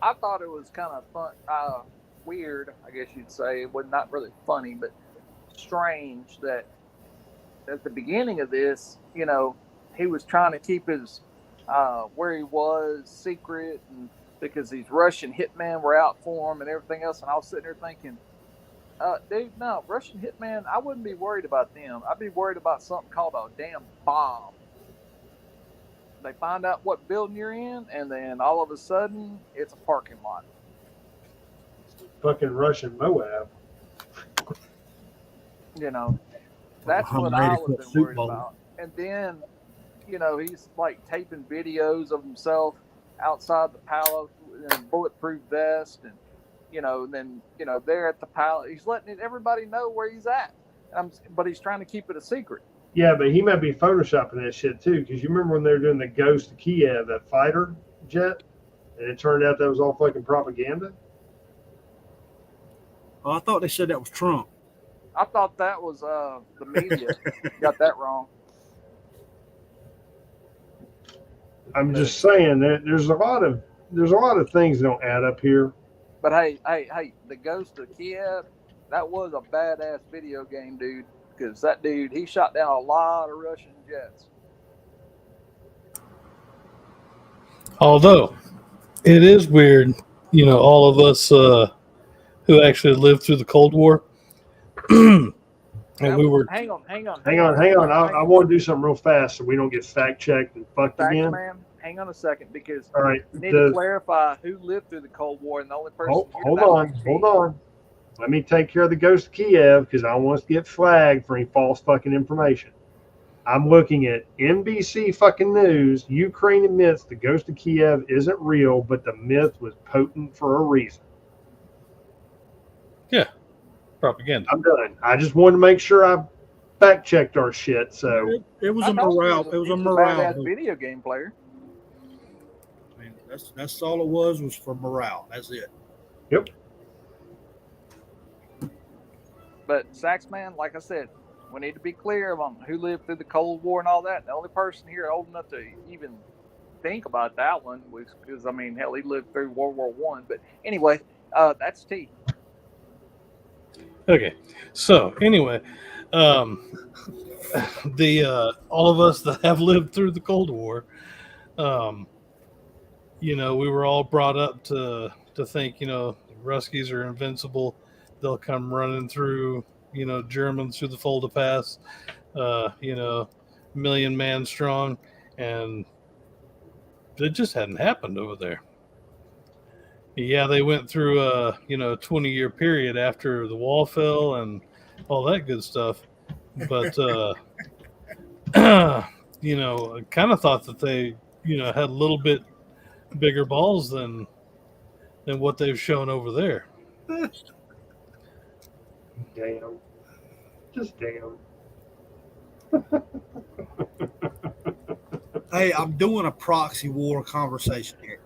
I thought it was kind of fun, weird, I guess you'd say. It was not really funny, but strange that at the beginning of this, you know, he was trying to keep his where he was secret, and because these Russian hitmen were out for him and everything else. And I was sitting there thinking, dude, no, Russian hitman, I wouldn't be worried about them. I'd be worried about something called a damn bomb. They find out what building you're in, and then all of a sudden, it's a parking lot. Fucking Russian Moab. You know, that's I'm what ready I for would the have been Super worried Bowl. about. And then, you know, he's like taping videos of himself outside the palace in a bulletproof vest, and you know, then you know, there at the palace, he's letting everybody know where he's at. But he's trying to keep it a secret. Yeah, but he might be photoshopping that shit too, because you remember when they were doing the Ghost of Kiev, that fighter jet, and it turned out that was all fucking propaganda. Oh, I thought they said that was Trump. I thought that was the media. Got that wrong. I'm just saying that there's a lot of things that don't add up here. But hey, the Ghost of Kiev, that was a badass video game, dude. Because that dude, he shot down a lot of Russian jets. Although it is weird, you know, all of us who actually lived through the Cold War, and we were. Hang on. Hang on. I want to do something real fast so we don't get fact checked and fucked Facts, again. man. Hang on a second, because All right. we need to clarify who lived through the Cold War, and the only person. Hold on. Let me take care of the Ghost of Kiev, because I don't want us to get flagged for any false fucking information. I'm looking at NBC fucking news. Ukraine admits the Ghost of Kiev isn't real, but the myth was potent for a reason. Yeah, propaganda. I'm done. I just wanted to make sure I fact checked our shit. So It was a morale. It was a morale. badass video game player. I mean, that's all it was for morale. That's it. Yep. But Saxman, like I said, we need to be clear on who lived through the Cold War and all that. The only person here old enough to even think about that one was, because I mean, hell, he lived through World War One. But anyway, that's T. Okay, so anyway, the all of us that have lived through the Cold War, you know, we were all brought up to think, you know, Ruskies are invincible. They'll come running through, you know, Germans through the Fulda Pass, you know, million man strong, and it just hadn't happened over there. Yeah, they went through a, you know, 20-year period after the wall fell and all that good stuff, but you know, I kind of thought that they, you know, had a little bit bigger balls than what they've shown over there. damn. Just damn. Hey, I'm doing a proxy war conversation here.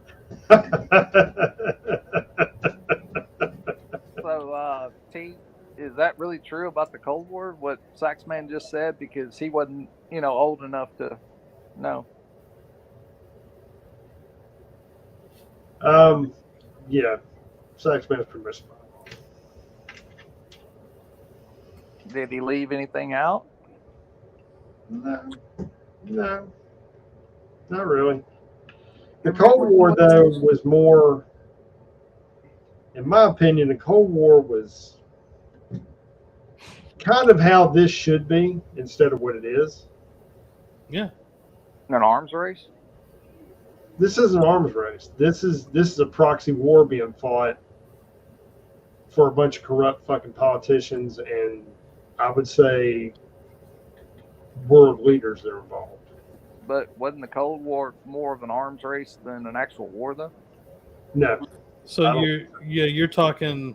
So, T, is that really true about the Cold War? What Saxman just said, because he wasn't, you know, old enough to know. Yeah. Saxman's permissible. Did he leave anything out? No, no, not really. The Cold War, though, was more, in my opinion, the Cold War was kind of how this should be instead of what it is. Yeah. An arms race? This is an arms race. This is a proxy war being fought for a bunch of corrupt fucking politicians and I would say world leaders that are involved. But wasn't the Cold War more of an arms race than an actual war, though? No. So you're talking,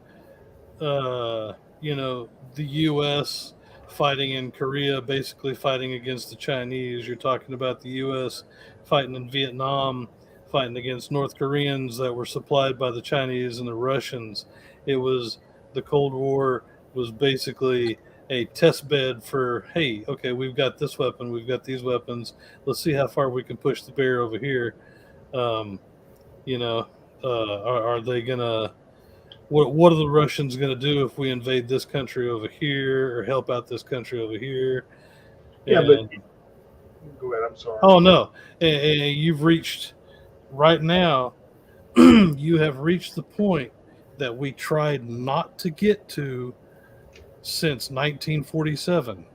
the U.S. fighting in Korea, basically fighting against the Chinese. You're talking about the U.S. fighting in Vietnam, fighting against North Koreans that were supplied by the Chinese and the Russians. It was the Cold War was basically a test bed for, hey, okay, we've got this weapon, we've got these weapons. Let's see how far we can push the bear over here. Are they gonna? What are the Russians gonna do if we invade this country over here or help out this country over here? Yeah, but go ahead. I'm sorry. Oh no, you've reached right now. You have reached the point that we tried not to get to since 1947,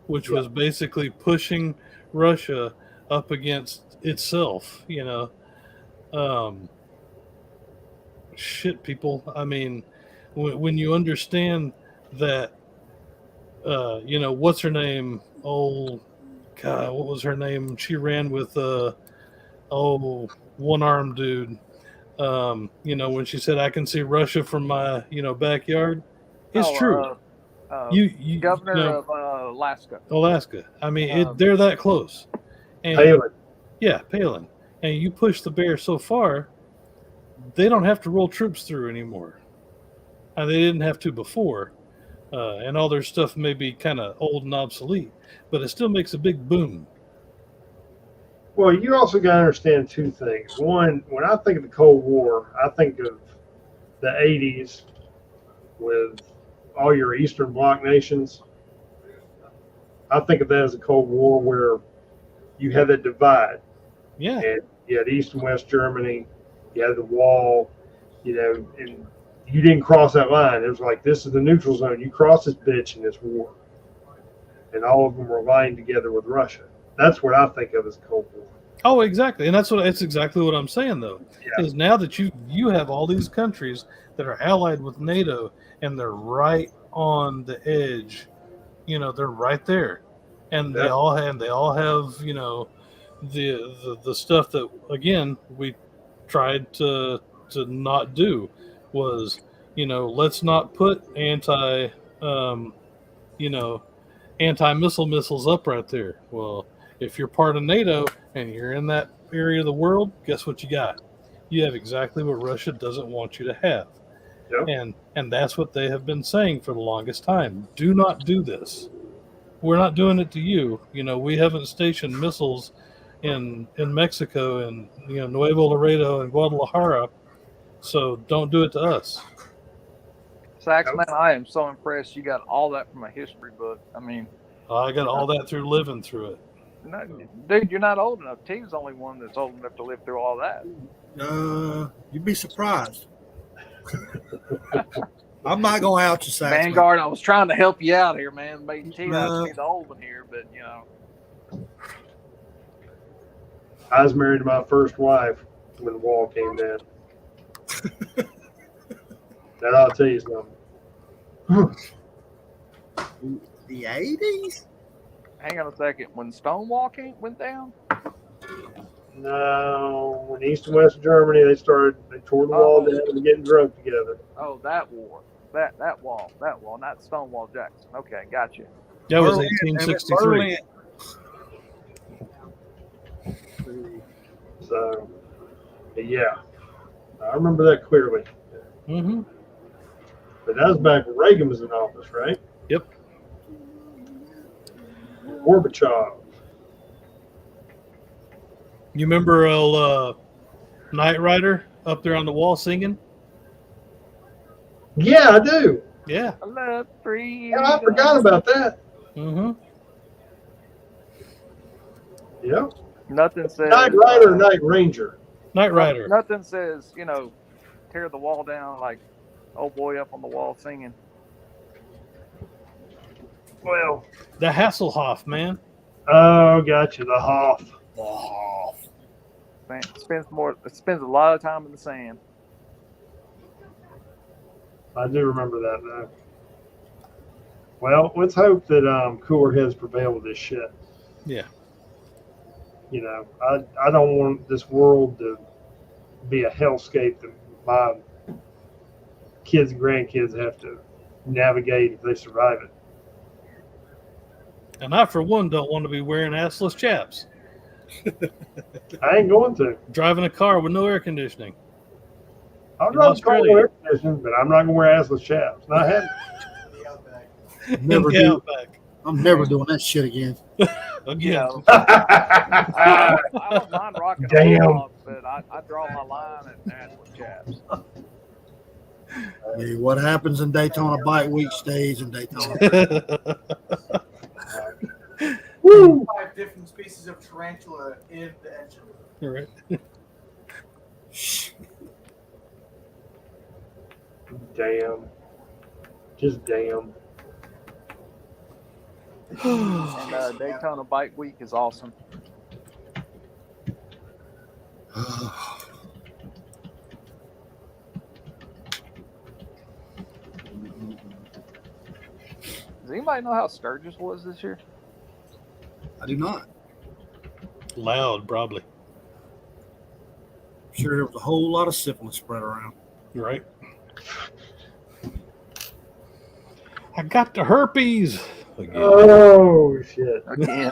which was basically pushing Russia up against itself. Shit, people. I mean, when you understand that, what's her name? Oh, God, what was her name? She ran with, one-armed dude. When she said, "I can see Russia from my, backyard," it's true. You Governor of Alaska. Alaska. I mean, they're that close. And, Palin. Yeah, Palin. And you push the bear so far, they don't have to roll troops through anymore. And they didn't have to before. And all their stuff may be kind of old and obsolete, but it still makes a big boom. Well, you also got to understand two things. One, when I think of the Cold War, I think of the 80s with all your Eastern Bloc nations. I think of that as a Cold War where you had that divide. Yeah. And you had East and West Germany, you had the wall, and you didn't cross that line. It was like, this is the neutral zone. You cross this bitch in this war. And all of them were aligned together with Russia. That's what I think of as Cold War. Oh, exactly. And it's exactly what I'm saying, though. Yeah. Is now that you have all these countries that are allied with NATO and they're right on the edge, they're right there. And they all have, the stuff that, again, we tried to not do was, let's not put anti-missile missiles up right there. Well, if you're part of NATO and you're in that area of the world, guess what you got? You have exactly what Russia doesn't want you to have. Yep. And that's what they have been saying for the longest time. Do not do this. We're not doing it to you. We haven't stationed missiles in Mexico and Nuevo Laredo and Guadalajara, so don't do it to us. Sax, man, I am so impressed you got all that from a history book. I mean, I got all that through living through it. No, dude, you're not old enough. T's the only one that's old enough to live through all that. You'd be surprised. I'm not going out to Sax. Vanguard, I was trying to help you out here, man. Making T out to be the old one here, but I was married to my first wife when the wall came down. That I'll tell you something. The 80s? Hang on a second. When Stonewall went down? No, when East and West Germany, they tore the wall down and getting drunk together. Oh, that war. That wall, not Stonewall Jackson. Okay, got you. That was 1863. So, yeah, I remember that clearly. Mm-hmm. But that was back when Reagan was in office, right? Yep. Gorbachev. You remember Knight Rider up there on the wall singing? Yeah, I do. Yeah. I love freedom. Yeah, I forgot about that. Mm-hmm. Yep. Nothing says Night Rider, Night Ranger. Knight Rider. Nothing says, tear the wall down like old boy up on the wall singing. Well, The Hasselhoff, man. oh, gotcha. The Hoff. Spends a lot of time in the sand. I do remember that now. Well, let's hope that cooler heads prevail with this shit. Yeah. You know, I don't want this world to be a hellscape that my kids and grandkids have to navigate if they survive it. And I, for one, don't want to be wearing assless chaps. I ain't going to. Driving a car with no air conditioning. I'll In drive a car with Australia. air conditioning, but I'm not going to wear assless chaps. Not having. Never In the do. Outback. I'm never doing that shit again. Again. I don't mind rocking Damn. a mohawk, but I draw my line at assless chaps. Hey, what happens in Daytona Bike Week stays in Daytona. Woo! 5 different species of tarantula in the engine. Right. Damn. Just damn. And Daytona Bike Week is awesome. Does anybody know how Sturgis was this year? I do not. Loud, probably. I'm sure there was a whole lot of syphilis spread around. Right. I got the herpes. Again. Oh, shit. Again.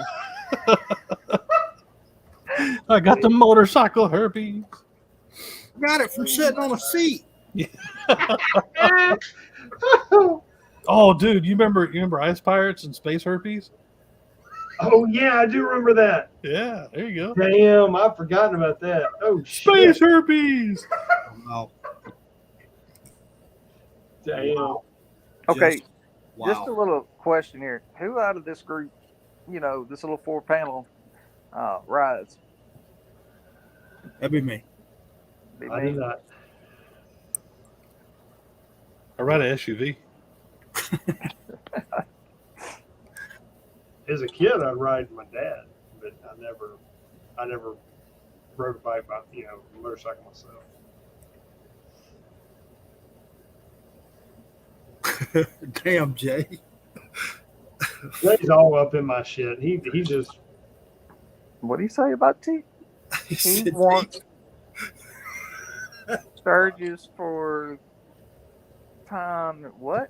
I got the motorcycle herpes. Got it from sitting on a seat. Oh, dude, you remember Ice Pirates and Space Herpes? Oh, yeah, I do remember that. Yeah, there you go. Damn, I've forgotten about that. Oh, Space shit. herpes. Oh, Damn. Okay, wow. just a little question here. Who out of this group, this little 4-panel rides? That'd be me. Be I me? did not. I ride an SUV. As a kid, I'd ride with my dad, but I never rode a bike, motorcycle myself. Damn, Jay. Jay's all up in my shit. He just What do you say about T? He He said, wants Sturgis for time. What?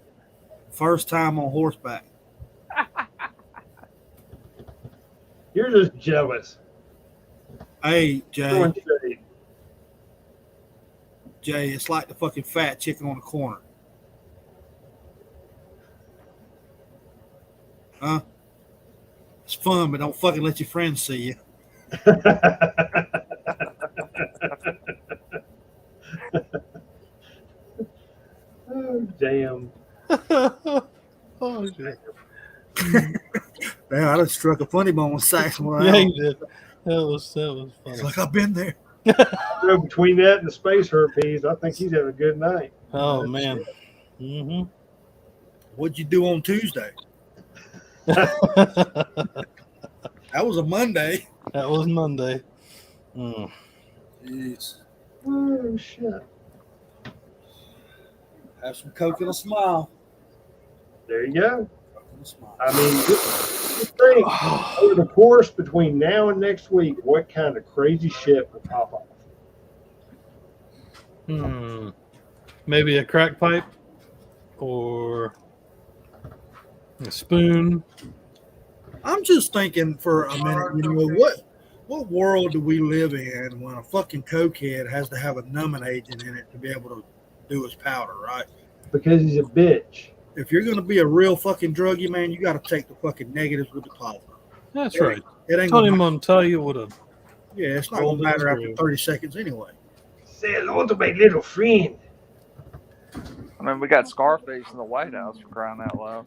first time on horseback. you're just jealous. Hey, Jay. Throwing shade. Jay, it's like the fucking fat chicken on the corner. Huh? It's fun, but don't fucking let your friends see you. Oh, damn. Oh, shit. Man, I just struck a funny bone with Saxon. Yeah, you did. That was It's funny. like I've been there. Between that and the space herpes, I think he's having a good night. Oh, man. Mm-hmm. What'd you do on Tuesday? That That was a Monday. was Monday. Mm. Jeez. Oh, shit. Have some Coke and a smile. There you go. Coke and a smile. I mean, just think over the course between now and next week, what kind of crazy shit will pop off? Maybe a crack pipe or a spoon. I'm just thinking for a minute, what world do we live in when a fucking cokehead has to have a numbing agent in it to be able to do his powder, right? Because he's a bitch. If you're going to be a real fucking druggie, man, you got to take the fucking negatives with the positive. That's Yeah. right. It ain't Tony gonna, Montalia would have. yeah, it's not going to matter after Golden 30 seconds anyway. Say hello to my little friend. I mean, we got Scarface in the White House for crying out loud.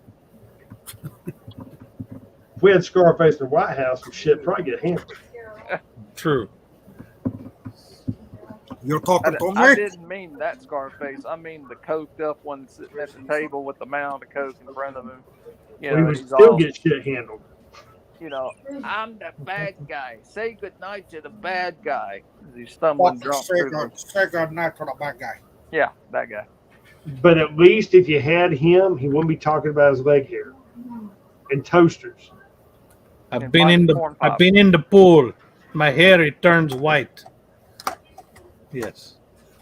If we had Scarface in the White House, some shit probably get handled. True. You're talking to I me? didn't mean that Scarface. I mean the coked up one sitting at the table with the mound of coke in front of him. You We know, would he's still all, get shit handled. you know, I'm the bad guy. Say goodnight to the bad guy. He's stumbling drunk through the, Say good night to the bad guy. yeah, that guy. But at least if you had him, he wouldn't be talking about his leg hair and toasters. I've And been find in the the corn I've pop. been in the pool. My hair it turns white. Yes.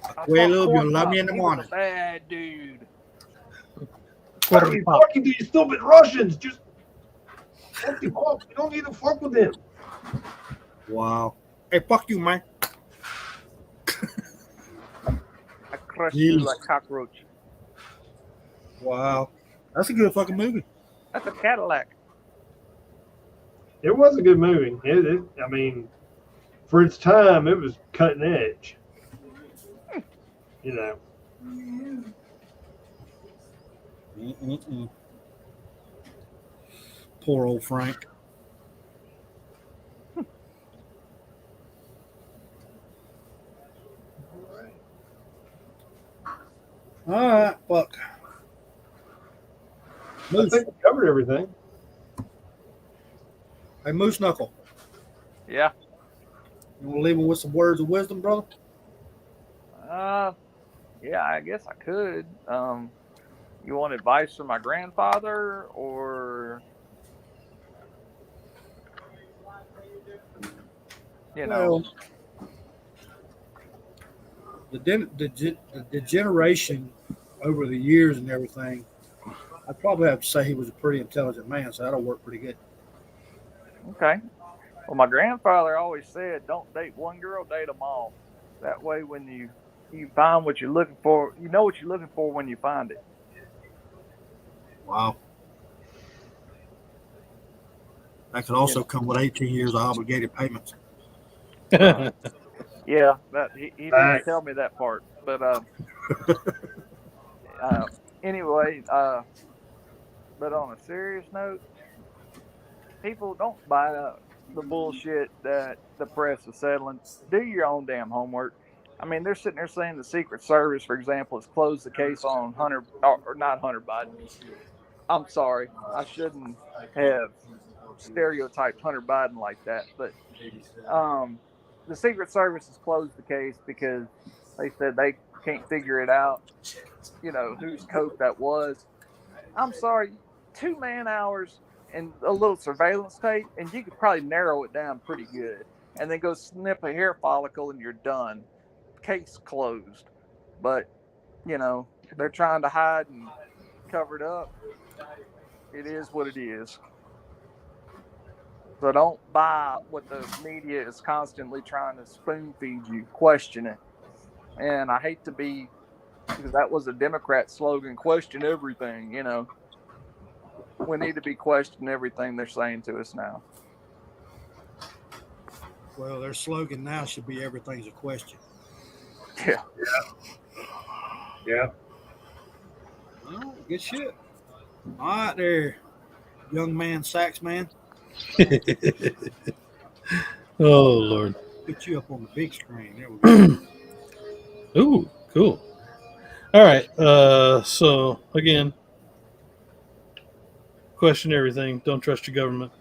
I Abuelo, fought you love me in the Corn Pop. He was morning. a bad dude. What are you talking to, you stupid Russians? Just fuck him up. You don't need to fuck with him. Wow. Hey, fuck you, man. I crushed you Jeez. like cockroach. Wow. That's a good fucking movie. That's a Cadillac. It was a good movie. I mean, for its time, it was cutting edge. You know. Mm-mm-mm. Poor old Frank. All right, fuck. I Moose. think we covered everything. Hey, Moose Knuckle. Yeah. You want to leave him with some words of wisdom, brother? Yeah, I guess I could. You want advice from my grandfather, or you know? Well, the generation over the years and everything, I'd probably have to say he was a pretty intelligent man, so that'll work pretty good. Okay. Well, my grandfather always said, "Don't date one girl, date them all." That way, when you find what you're looking for, you know what you're looking for when you find it. Wow. That could also come with 18 years of obligated payments. Yeah, that he didn't Nice. tell me that part, but anyway, but on a serious note, people don't buy the bullshit that the press is settling. Do your own damn homework. I mean, they're sitting there saying the Secret Service, for example, has closed the case on Hunter, or not Hunter Biden. I'm sorry, I shouldn't have stereotyped Hunter Biden like that, but the Secret Service has closed the case because they said they can't figure it out, you know, whose coke that was. I'm sorry, 2 man hours and a little surveillance tape, and you could probably narrow it down pretty good. And then go snip a hair follicle and you're done. Case closed. But, you know, they're trying to hide and cover it up. It is what it is. So don't buy what the media is constantly trying to spoon feed you. Question it. And I hate to be, because that was a Democrat slogan, question everything, you know. We need to be questioning everything they're saying to us now. Well, their slogan now should be everything's a question. Yeah. Yeah. Oh, good shit. All right there, young man, sax man. Oh Lord. Put you up on the big screen. There we go. Ooh, cool. All right. So again, question everything. Don't trust your government.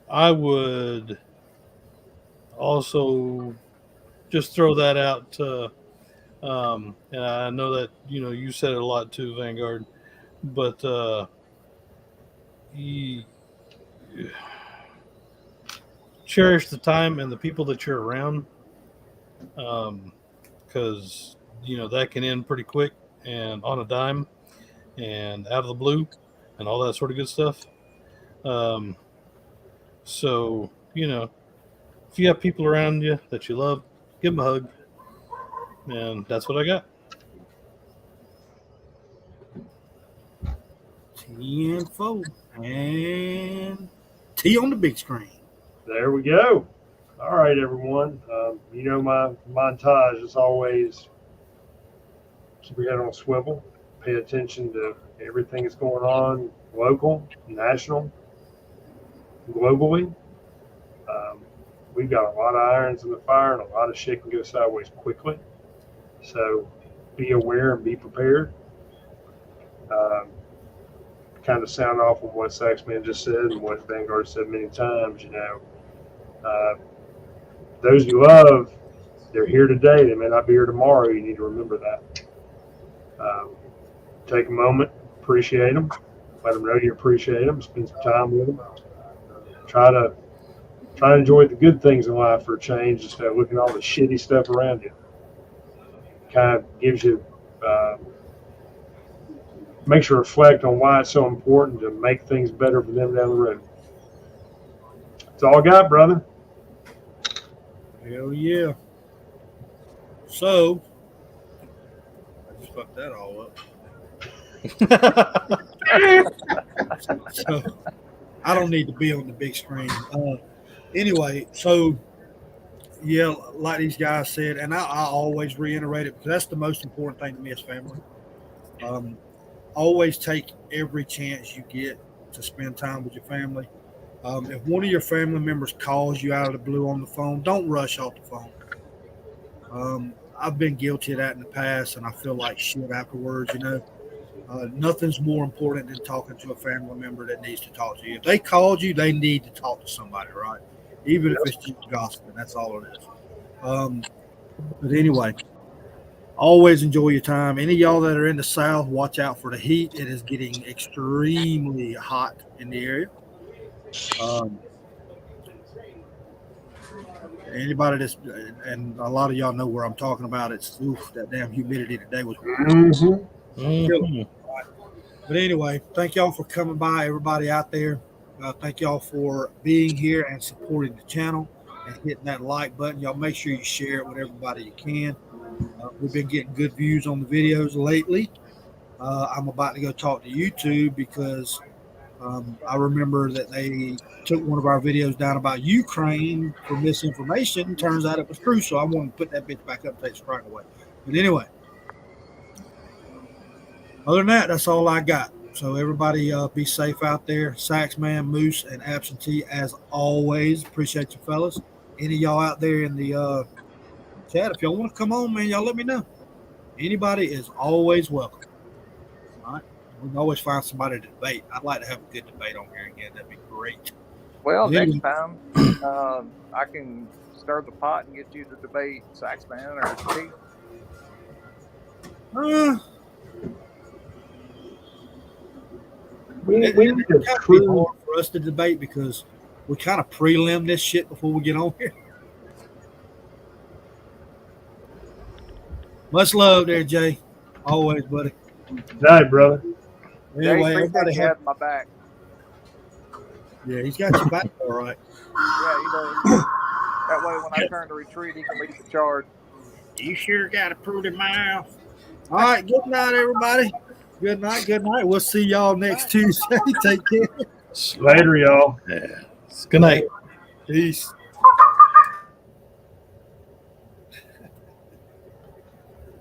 I would also just throw that out to, and I know that you said it a lot too, Vanguard, but cherish the time and the people that you're around, because that can end pretty quick and on a dime and out of the blue and all that sort of good stuff. So if you have people around you that you love, give them a hug, and that's what I got. 10-4 and T on the big screen. There we go. All right, everyone. You know my montage is always keep your head on a swivel, pay attention to everything that's going on, local, national, globally. We've got a lot of irons in the fire, and a lot of shit can go sideways quickly. So be aware and be prepared. Kind of sound off on what Saxman just said and what Vanguard said many times. Those you love, they're here today. They may not be here tomorrow. You need to remember that. Take a moment, appreciate them, let them know you appreciate them, spend some time with them. Try to enjoy the good things in life for a change instead of looking at all the shitty stuff around you. Kind of gives you, makes you reflect on why it's so important to make things better for them down the road. That's all I got, brother. Hell yeah. So, I just fucked that all up. So, I don't need to be on the big screen. Anyway, so yeah, like these guys said, and I always reiterate it because that's the most important thing to me as family. Always take every chance you get to spend time with your family. If one of your family members calls you out of the blue on the phone, don't rush off the phone. I've been guilty of that in the past, and I feel like shit afterwards. Nothing's more important than talking to a family member that needs to talk to you. If they called you, they need to talk to somebody, right? Even if it's just gossiping, that's all it is. But anyway, always enjoy your time. Any of y'all that are in the South, watch out for the heat. It is getting extremely hot in the area. Anybody that's, and a lot of y'all know where I'm talking about. It's that damn humidity today was. But anyway, thank y'all for coming by, everybody out there. Thank y'all for being here and supporting the channel and hitting that like button. Y'all make sure you share it with everybody you can. We've been getting good views on the videos lately. I'm about to go talk to YouTube because I remember that they took one of our videos down about Ukraine for misinformation. Turns out it was true, so I want to put that bitch back up and take the strike away. But anyway, other than that, that's all I got. So everybody be safe out there. Saxman, Moose, and Absentee, as always. Appreciate you fellas. Any of y'all out there in the chat, if y'all want to come on, man, y'all let me know. Anybody is always welcome. All right. We can always find somebody to debate. I'd like to have a good debate on here again. That'd be great. Well, Yeah. next time I can stir the pot and get you to debate Saxman or Steve. We need It's to kind of prove. hard for us to debate because we kind of prelim this shit before we get on here. Much love there, Jay. Always, buddy. Night, brother. Anyway, Jay, everybody appreciate you having my back. yeah, he's got your back all right. Yeah, he does. That way, when I turn to retreat, he can lead the charge. You sure got a pretty mouth. All right, good night, everybody. Good night, good night. We'll see y'all next Tuesday. Take care. Later, y'all. Good night. Peace.